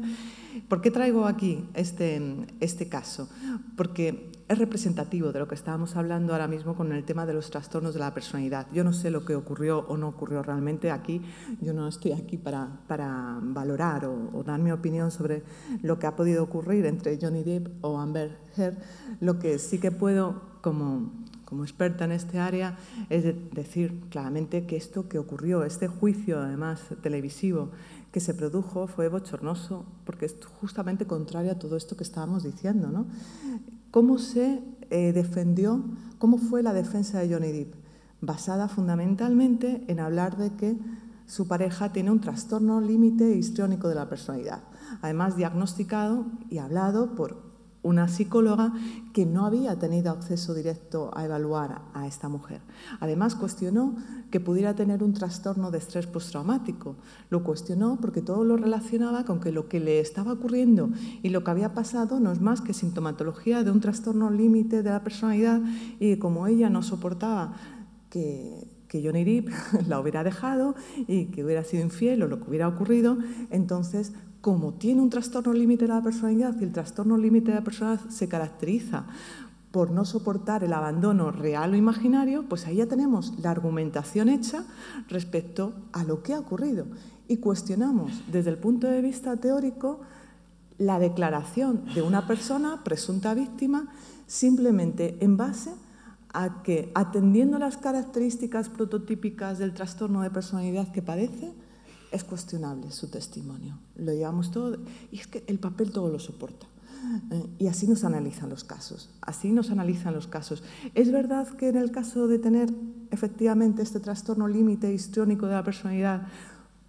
¿Por qué traigo aquí este caso? Porque es representativo de lo que estábamos hablando ahora mismo con el tema de los trastornos de la personalidad. Yo no sé lo que ocurrió o no ocurrió realmente aquí. Yo no estoy aquí para valorar o dar mi opinión sobre lo que ha podido ocurrir entre Johnny Depp o Amber Heard. Lo que sí que puedo, como experta en este área, es decir claramente que esto que ocurrió, este juicio además televisivo que se produjo fue bochornoso, porque es justamente contrario a todo esto que estábamos diciendo, ¿no? ¿Cómo se defendió, cómo fue la defensa de Johnny Depp? Basada fundamentalmente en hablar de que su pareja tiene un trastorno límite histriónico de la personalidad, además diagnosticado y hablado por una psicóloga que no había tenido acceso directo a evaluar a esta mujer. Además, cuestionó que pudiera tener un trastorno de estrés postraumático. Lo cuestionó porque todo lo relacionaba con que lo que le estaba ocurriendo y lo que había pasado no es más que sintomatología de un trastorno límite de la personalidad, y como ella no soportaba que Johnny Depp la hubiera dejado y que hubiera sido infiel o lo que hubiera ocurrido, entonces, como tiene un trastorno límite de la personalidad, y el trastorno límite de la personalidad se caracteriza por no soportar el abandono real o imaginario, pues ahí ya tenemos la argumentación hecha respecto a lo que ha ocurrido. Y cuestionamos desde el punto de vista teórico la declaración de una persona presunta víctima simplemente en base a que, atendiendo las características prototípicas del trastorno de personalidad que padece, es cuestionable su testimonio. Lo llevamos todo, y es que el papel todo lo soporta. Y así nos analizan los casos, así nos analizan los casos. Es verdad que en el caso de tener efectivamente este trastorno límite histriónico de la personalidad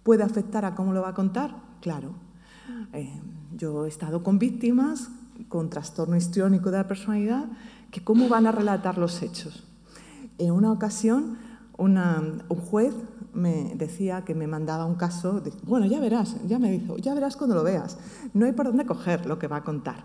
puede afectar a cómo lo va a contar, claro. Yo he estado con víctimas con trastorno histriónico de la personalidad que cómo van a relatar los hechos. En una ocasión, un juez me decía que me mandaba un caso, bueno, ya verás, ya me dijo, ya verás cuando lo veas, no hay por dónde coger lo que va a contar.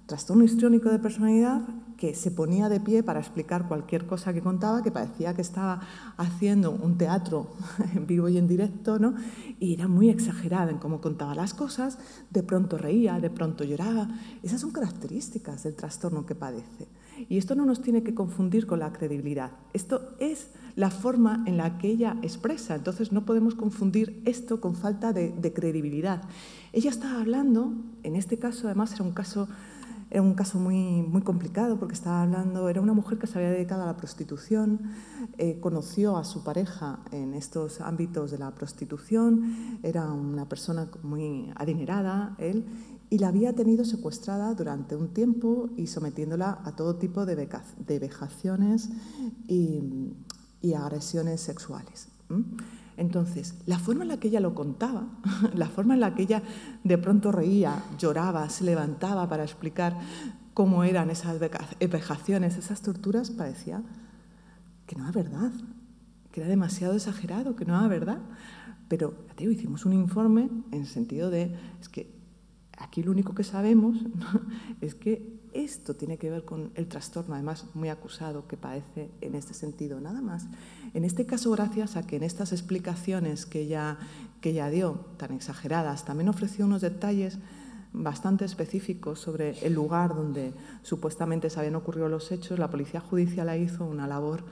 Trastorno histriónico de personalidad que se ponía de pie para explicar cualquier cosa que contaba, que parecía que estaba haciendo un teatro en vivo y en directo, ¿no? Y era muy exagerada en cómo contaba las cosas, de pronto reía, de pronto lloraba. Esas son características del trastorno que padece. Y esto no nos tiene que confundir con la credibilidad. Esto es la forma en la que ella expresa. Entonces no podemos confundir esto con falta de credibilidad. Ella estaba hablando, en este caso además era un caso muy, muy complicado, porque estaba hablando, era una mujer que se había dedicado a la prostitución, conoció a su pareja en estos ámbitos de la prostitución, era una persona muy adinerada, él, y la había tenido secuestrada durante un tiempo y sometiéndola a todo tipo de vejaciones y agresiones sexuales. Entonces, la forma en la que ella lo contaba, la forma en la que ella de pronto reía, lloraba, se levantaba para explicar cómo eran esas vejaciones, esas torturas, parecía que no era verdad, que era demasiado exagerado, que no era verdad. Pero, ya te digo, hicimos un informe en el sentido de, es que aquí lo único que sabemos, ¿no?, es que esto tiene que ver con el trastorno, además muy acusado, que padece en este sentido, nada más. En este caso, gracias a que en estas explicaciones que ella dio, tan exageradas, también ofreció unos detalles bastante específicos sobre el lugar donde supuestamente se habían ocurrido los hechos, la policía judicial hizo una labor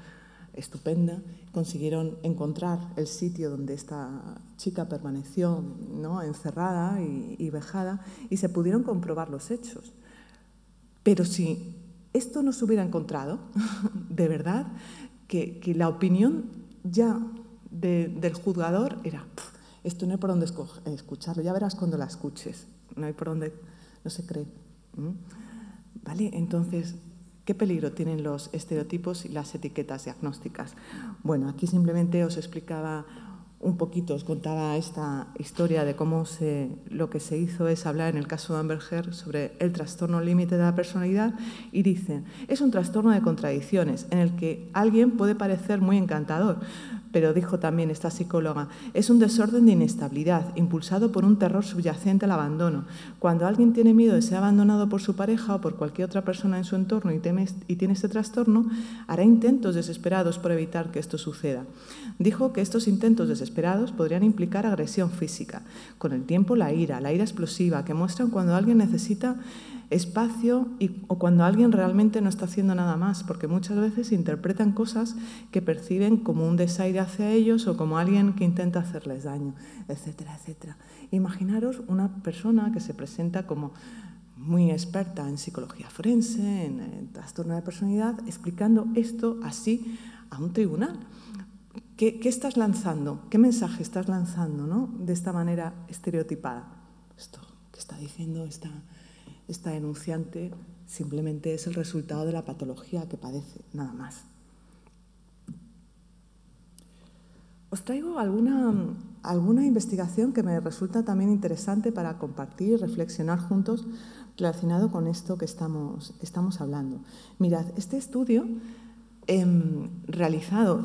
estupenda, consiguieron encontrar el sitio donde esta chica permaneció, ¿no?, encerrada y vejada, y se pudieron comprobar los hechos. Pero si esto no se hubiera encontrado, de verdad, que la opinión ya del juzgador era, esto no hay por dónde escucharlo, ya verás cuando la escuches, no hay por dónde, no se cree. ¿Vale? Entonces, ¿qué peligro tienen los estereotipos y las etiquetas diagnósticas? Bueno, aquí simplemente os explicaba un poquito, os contaba esta historia de cómo lo que se hizo es hablar en el caso de Amber Heard sobre el trastorno límite de la personalidad, y dicen, es un trastorno de contradicciones en el que alguien puede parecer muy encantador, pero dijo también esta psicóloga, es un desorden de inestabilidad impulsado por un terror subyacente al abandono. Cuando alguien tiene miedo de ser abandonado por su pareja o por cualquier otra persona en su entorno y tiene este trastorno, hará intentos desesperados por evitar que esto suceda. Dijo que estos intentos desesperados podrían implicar agresión física. Con el tiempo, la ira explosiva, que muestran cuando alguien necesita espacio o cuando alguien realmente no está haciendo nada más, porque muchas veces interpretan cosas que perciben como un desaire hacia ellos o como alguien que intenta hacerles daño, etcétera, etcétera. Imaginaros una persona que se presenta como muy experta en psicología forense, en trastorno de personalidad, explicando esto así a un tribunal. ¿Qué estás lanzando? ¿Qué mensaje estás lanzando, ¿no? De esta manera estereotipada? Esto que está diciendo esta denunciante simplemente es el resultado de la patología que padece, nada más. Os traigo alguna investigación que me resulta también interesante para compartir y reflexionar juntos relacionado con esto que estamos hablando. Mirad, este estudio realizado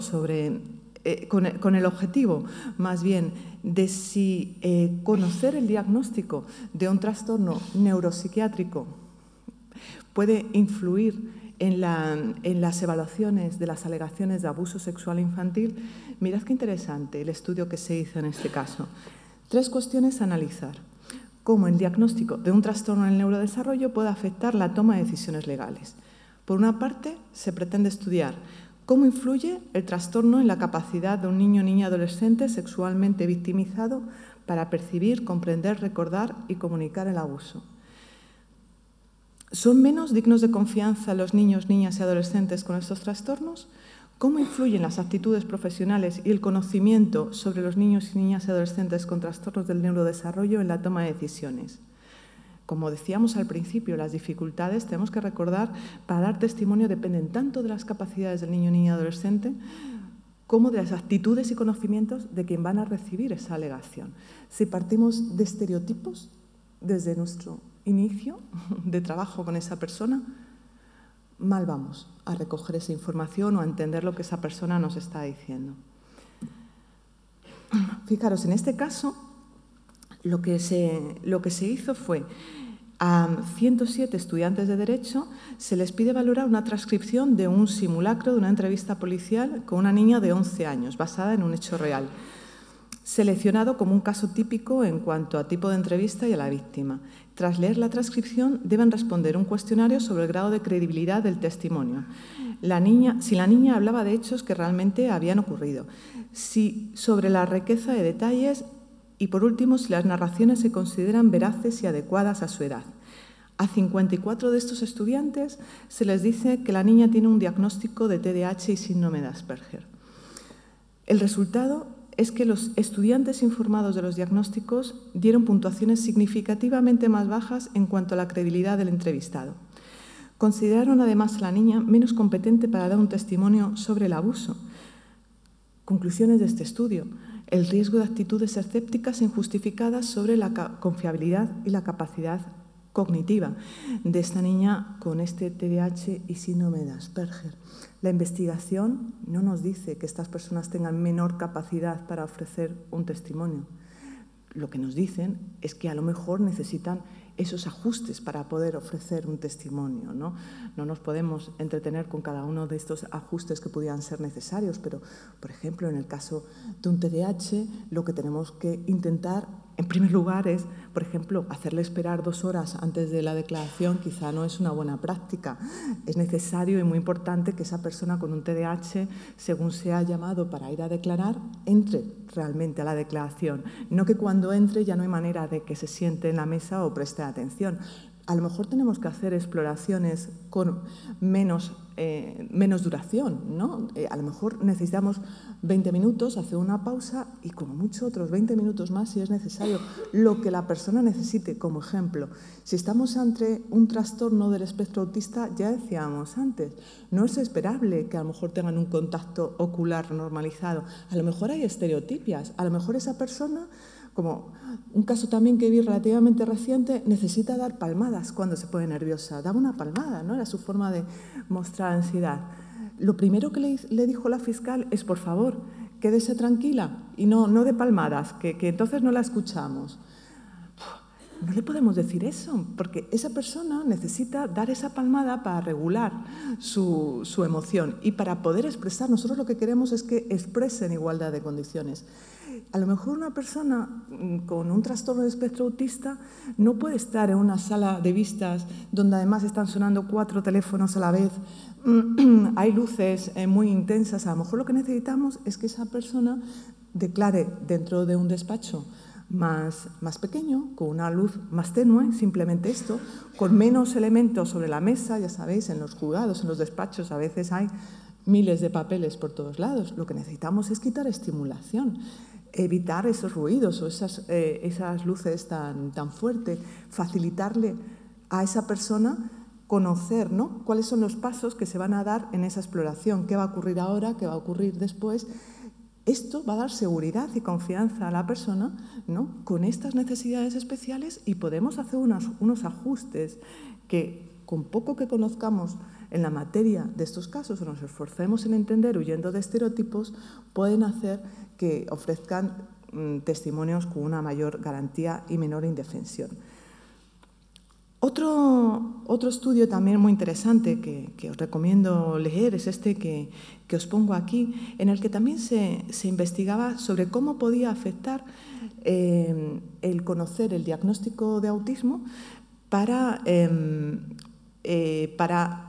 con el objetivo, más bien, de si conocer el diagnóstico de un trastorno neuropsiquiátrico puede influir en las evaluaciones de las alegaciones de abuso sexual infantil. Mirad qué interesante el estudio que se hizo en este caso. 3 cuestiones a analizar. Cómo el diagnóstico de un trastorno en el neurodesarrollo puede afectar la toma de decisiones legales. Por una parte, se pretende estudiar cómo influye el trastorno en la capacidad de un niño o niña adolescente sexualmente victimizado para percibir, comprender, recordar y comunicar el abuso. ¿Son menos dignos de confianza los niños, niñas y adolescentes con estos trastornos? ¿Cómo influyen las actitudes profesionales y el conocimiento sobre los niños y niñas y adolescentes con trastornos del neurodesarrollo en la toma de decisiones? Como decíamos al principio, las dificultades, tenemos que recordar, para dar testimonio dependen tanto de las capacidades del niño, niña y adolescente como de las actitudes y conocimientos de quien van a recibir esa alegación. Si partimos de estereotipos desde nuestro inicio de trabajo con esa persona, mal vamos a recoger esa información o a entender lo que esa persona nos está diciendo. Fijaros, en este caso, lo que se hizo fue a 107 estudiantes de Derecho se les pide valorar una transcripción de un simulacro de una entrevista policial con una niña de 11 años, basada en un hecho real, seleccionado como un caso típico en cuanto a tipo de entrevista y a la víctima. Tras leer la transcripción, deben responder un cuestionario sobre el grado de credibilidad del testimonio. Si la niña hablaba de hechos que realmente habían ocurrido, sobre la riqueza de detalles y, por último, si las narraciones se consideran veraces y adecuadas a su edad. A 54 de estos estudiantes se les dice que la niña tiene un diagnóstico de TDAH y síndrome de Asperger. El resultado es que los estudiantes informados de los diagnósticos dieron puntuaciones significativamente más bajas en cuanto a la credibilidad del entrevistado. Consideraron además a la niña menos competente para dar un testimonio sobre el abuso. Conclusiones de este estudio: el riesgo de actitudes escépticas e injustificadas sobre la confiabilidad y la capacidad cognitiva de esta niña con este TDAH y síndrome de Asperger. La investigación no nos dice que estas personas tengan menor capacidad para ofrecer un testimonio. Lo que nos dicen es que a lo mejor necesitan esos ajustes para poder ofrecer un testimonio, ¿no? No nos podemos entretener con cada uno de estos ajustes que pudieran ser necesarios, pero, por ejemplo, en el caso de un TDAH, lo que tenemos que intentar, en primer lugar, es, por ejemplo, hacerle esperar 2 horas antes de la declaración quizá no es una buena práctica. Es necesario y muy importante que esa persona con un TDAH, según sea llamado para ir a declarar, entre realmente a la declaración. No que cuando entre ya no hay manera de que se siente en la mesa o preste atención. A lo mejor tenemos que hacer exploraciones con menos duración, ¿no? A lo mejor necesitamos 20 minutos, hacer una pausa y como mucho otros 20 minutos más si es necesario, lo que la persona necesite. Como ejemplo, si estamos ante un trastorno del espectro autista, ya decíamos antes, no es esperable que a lo mejor tengan un contacto ocular normalizado. A lo mejor hay estereotipias, a lo mejor esa persona, como un caso también que vi relativamente reciente, necesita dar palmadas cuando se pone nerviosa. Daba una palmada, ¿no? Era su forma de mostrar ansiedad. Lo primero que le dijo la fiscal es, por favor, quédese tranquila y no dé palmadas, que entonces no la escuchamos. No le podemos decir eso, porque esa persona necesita dar esa palmada para regular su emoción y para poder expresar. Nosotros lo que queremos es que exprese en igualdad de condiciones. A lo mejor una persona con un trastorno de espectro autista no puede estar en una sala de vistas donde además están sonando 4 teléfonos a la vez, hay luces muy intensas. A lo mejor lo que necesitamos es que esa persona declare dentro de un despacho más pequeño, con una luz más tenue, simplemente esto, con menos elementos sobre la mesa. Ya sabéis, en los juzgados, en los despachos a veces hay miles de papeles por todos lados. Lo que necesitamos es quitar estimulación, evitar esos ruidos o esas luces tan fuertes, facilitarle a esa persona conocer, ¿no?, cuáles son los pasos que se van a dar en esa exploración, qué va a ocurrir ahora, qué va a ocurrir después. Esto va a dar seguridad y confianza a la persona, ¿no?, con estas necesidades especiales, y podemos hacer unos ajustes que, con poco que conozcamos en la materia de estos casos o nos esforcemos en entender huyendo de estereotipos, pueden hacer que ofrezcan testimonios con una mayor garantía y menor indefensión. Otro estudio también muy interesante que os recomiendo leer es este que os pongo aquí, en el que también se investigaba sobre cómo podía afectar el conocer el diagnóstico de autismo para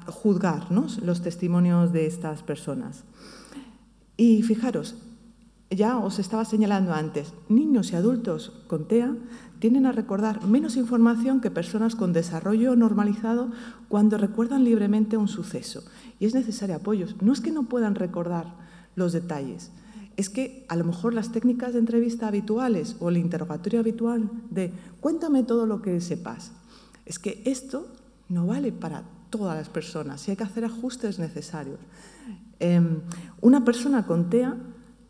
juzgar, ¿no?, los testimonios de estas personas. Y fijaros, ya os estaba señalando antes, niños y adultos con TEA tienden a recordar menos información que personas con desarrollo normalizado cuando recuerdan libremente un suceso. Y es necesario apoyo. No es que no puedan recordar los detalles, es que a lo mejor las técnicas de entrevista habituales o el interrogatorio habitual de cuéntame todo lo que sepas, es que esto no vale para todas las personas y hay que hacer ajustes necesarios. Una persona con TEA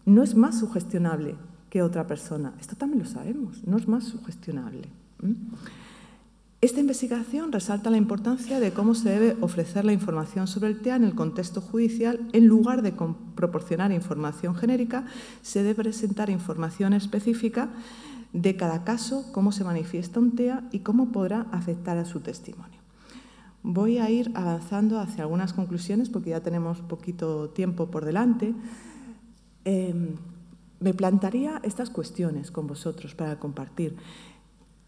no es más sugestionable que otra persona. Esto también lo sabemos, no es más sugestionable. Esta investigación resalta la importancia de cómo se debe ofrecer la información sobre el TEA en el contexto judicial. En lugar de proporcionar información genérica, se debe presentar información específica de cada caso, cómo se manifiesta un TEA y cómo podrá afectar a su testimonio. Voy a ir avanzando hacia algunas conclusiones porque ya tenemos poquito tiempo por delante. Me plantearía estas cuestiones con vosotros para compartir.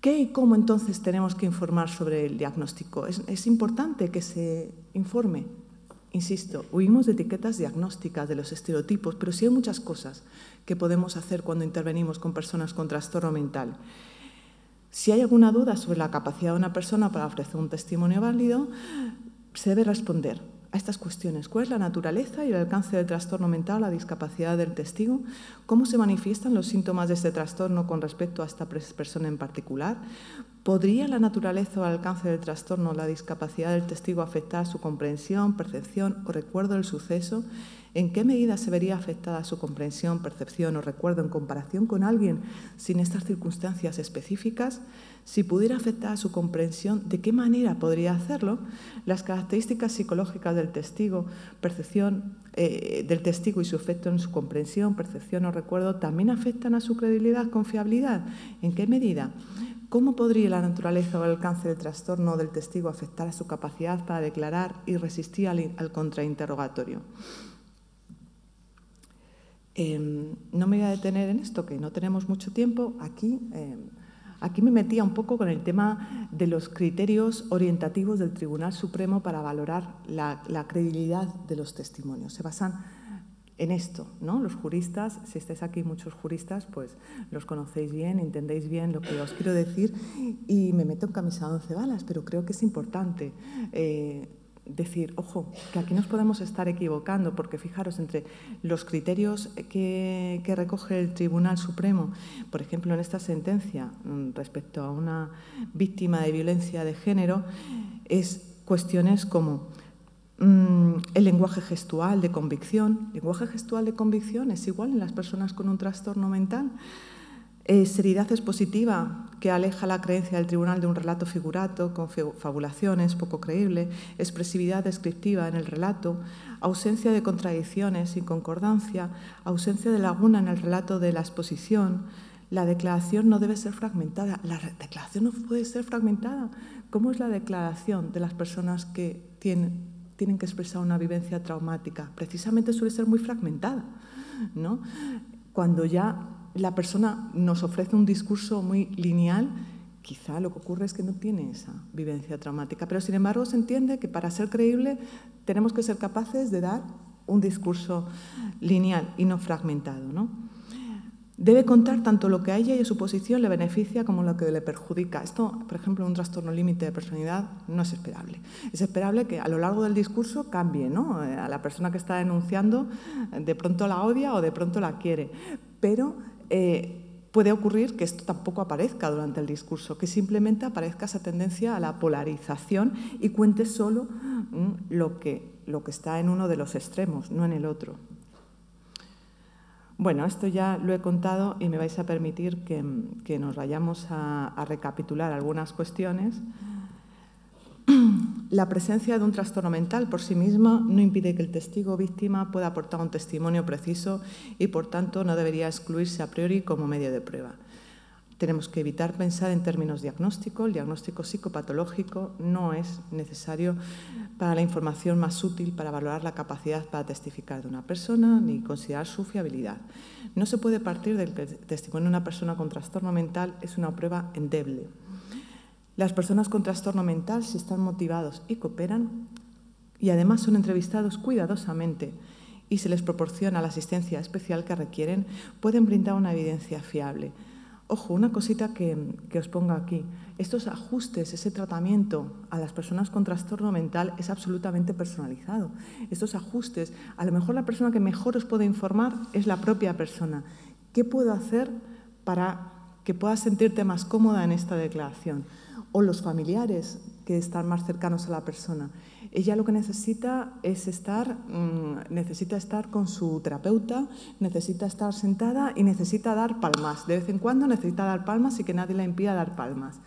¿Qué y cómo entonces tenemos que informar sobre el diagnóstico? Es importante que se informe. Insisto, huimos de etiquetas diagnósticas, de los estereotipos, pero sí hay muchas cosas que podemos hacer cuando intervenimos con personas con trastorno mental. Si hay alguna duda sobre la capacidad de una persona para ofrecer un testimonio válido, se debe responder a estas cuestiones. ¿Cuál es la naturaleza y el alcance del trastorno mental, la discapacidad del testigo? ¿Cómo se manifiestan los síntomas de este trastorno con respecto a esta persona en particular? ¿Podría la naturaleza o el alcance del trastorno o la discapacidad del testigo afectar su comprensión, percepción o recuerdo del suceso? ¿En qué medida se vería afectada su comprensión, percepción o recuerdo en comparación con alguien sin estas circunstancias específicas? Si pudiera afectar a su comprensión, ¿de qué manera podría hacerlo? Las características psicológicas del testigo, percepción del testigo y su efecto en su comprensión, percepción o recuerdo también afectan a su credibilidad, confiabilidad. ¿En qué medida? ¿Cómo podría la naturaleza o el alcance del trastorno del testigo afectar a su capacidad para declarar y resistir al contrainterrogatorio? No me voy a detener en esto, que no tenemos mucho tiempo. Aquí me metía un poco con el tema de los criterios orientativos del Tribunal Supremo para valorar la credibilidad de los testimonios. Se basan en esto, ¿no? Los juristas, si estáis aquí muchos juristas, pues los conocéis bien, entendéis bien lo que os quiero decir, y me meto en camisa de 11 varas, pero creo que es importante decir, ojo, que aquí nos podemos estar equivocando, porque fijaros, entre los criterios que recoge el Tribunal Supremo, por ejemplo, en esta sentencia respecto a una víctima de violencia de género, es cuestiones como el lenguaje gestual de convicción. El lenguaje gestual de convicción es igual en las personas con un trastorno mental. Seriedad expositiva, que aleja la creencia del tribunal de un relato figurato, con fabulaciones, poco creíble. Expresividad descriptiva en el relato. Ausencia de contradicciones y concordancia. Ausencia de laguna en el relato de la exposición. La declaración no debe ser fragmentada. La declaración no puede ser fragmentada. ¿Cómo es la declaración de las personas que tienen que expresar una vivencia traumática? Precisamente suele ser muy fragmentada, ¿no? Cuando ya la persona nos ofrece un discurso muy lineal, quizá lo que ocurre es que no tiene esa vivencia traumática, pero sin embargo se entiende que para ser creíble tenemos que ser capaces de dar un discurso lineal y no fragmentado, ¿no? Debe contar tanto lo que a ella y a su posición le beneficia como lo que le perjudica. Esto, por ejemplo, en un trastorno límite de personalidad no es esperable. Es esperable que a lo largo del discurso cambie, ¿no? A la persona que está denunciando de pronto la odia o de pronto la quiere. Pero puede ocurrir que esto tampoco aparezca durante el discurso, que simplemente aparezca esa tendencia a la polarización y cuente solo lo que está en uno de los extremos, no en el otro. Bueno, esto ya lo he contado y me vais a permitir que nos vayamos a recapitular algunas cuestiones. La presencia de un trastorno mental por sí misma no impide que el testigo o víctima pueda aportar un testimonio preciso y, por tanto, no debería excluirse a priori como medio de prueba. Tenemos que evitar pensar en términos diagnósticos. El diagnóstico psicopatológico no es necesario para la información más útil para valorar la capacidad para testificar de una persona ni considerar su fiabilidad. No se puede partir del que el testimonio de una persona con trastorno mental es una prueba endeble. Las personas con trastorno mental, si están motivados y cooperan, y además son entrevistados cuidadosamente y se les proporciona la asistencia especial que requieren, pueden brindar una evidencia fiable. Ojo, una cosita que os pongo aquí. Estos ajustes, ese tratamiento a las personas con trastorno mental es absolutamente personalizado. Estos ajustes, a lo mejor la persona que mejor os puede informar es la propia persona. ¿Qué puedo hacer para que puedas sentirte más cómoda en esta declaración? O los familiares que están más cercanos a la persona. Ella lo que necesita es estar con su terapeuta, necesita estar sentada y necesita dar palmas. De vez en cuando necesita dar palmas y que nadie la impida dar palmas.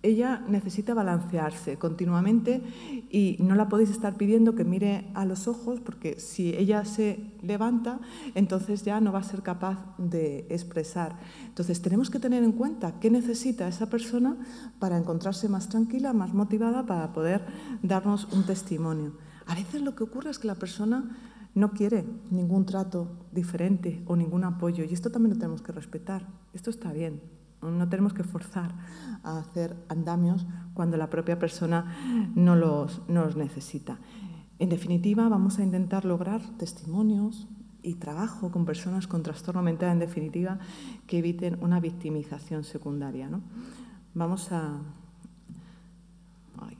Ella necesita balancearse continuamente y no la podéis estar pidiendo que mire a los ojos porque si ella se levanta, entonces ya no va a ser capaz de expresar. Entonces tenemos que tener en cuenta qué necesita esa persona para encontrarse más tranquila, más motivada para poder darnos un testimonio. A veces lo que ocurre es que la persona no quiere ningún trato diferente o ningún apoyo y esto también lo tenemos que respetar. Esto está bien. No tenemos que forzar a hacer andamios cuando la propia persona no los necesita. En definitiva, vamos a intentar lograr testimonios y trabajo con personas con trastorno mental, en definitiva, que eviten una victimización secundaria, ¿no? Vamos a... Ay,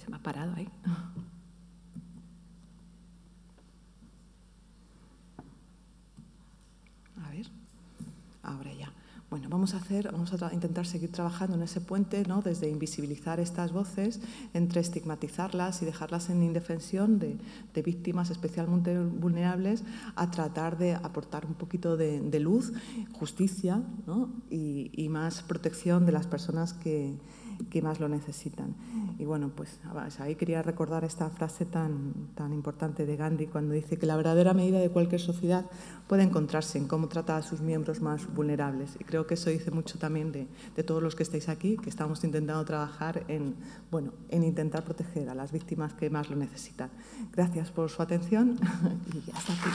se me ha parado ahí. A ver, ahora ya. Bueno, vamos a intentar seguir trabajando en ese puente, ¿no? Desde invisibilizar estas voces, entre estigmatizarlas y dejarlas en indefensión de víctimas especialmente vulnerables, a tratar de aportar un poquito de luz, justicia, ¿no? y más protección de las personas que más lo necesitan. Y bueno, pues ahí quería recordar esta frase tan importante de Gandhi cuando dice que la verdadera medida de cualquier sociedad puede encontrarse en cómo trata a sus miembros más vulnerables. Y creo que eso dice mucho también de todos los que estáis aquí, que estamos intentando trabajar en intentar proteger a las víctimas que más lo necesitan. Gracias por su atención y hasta aquí.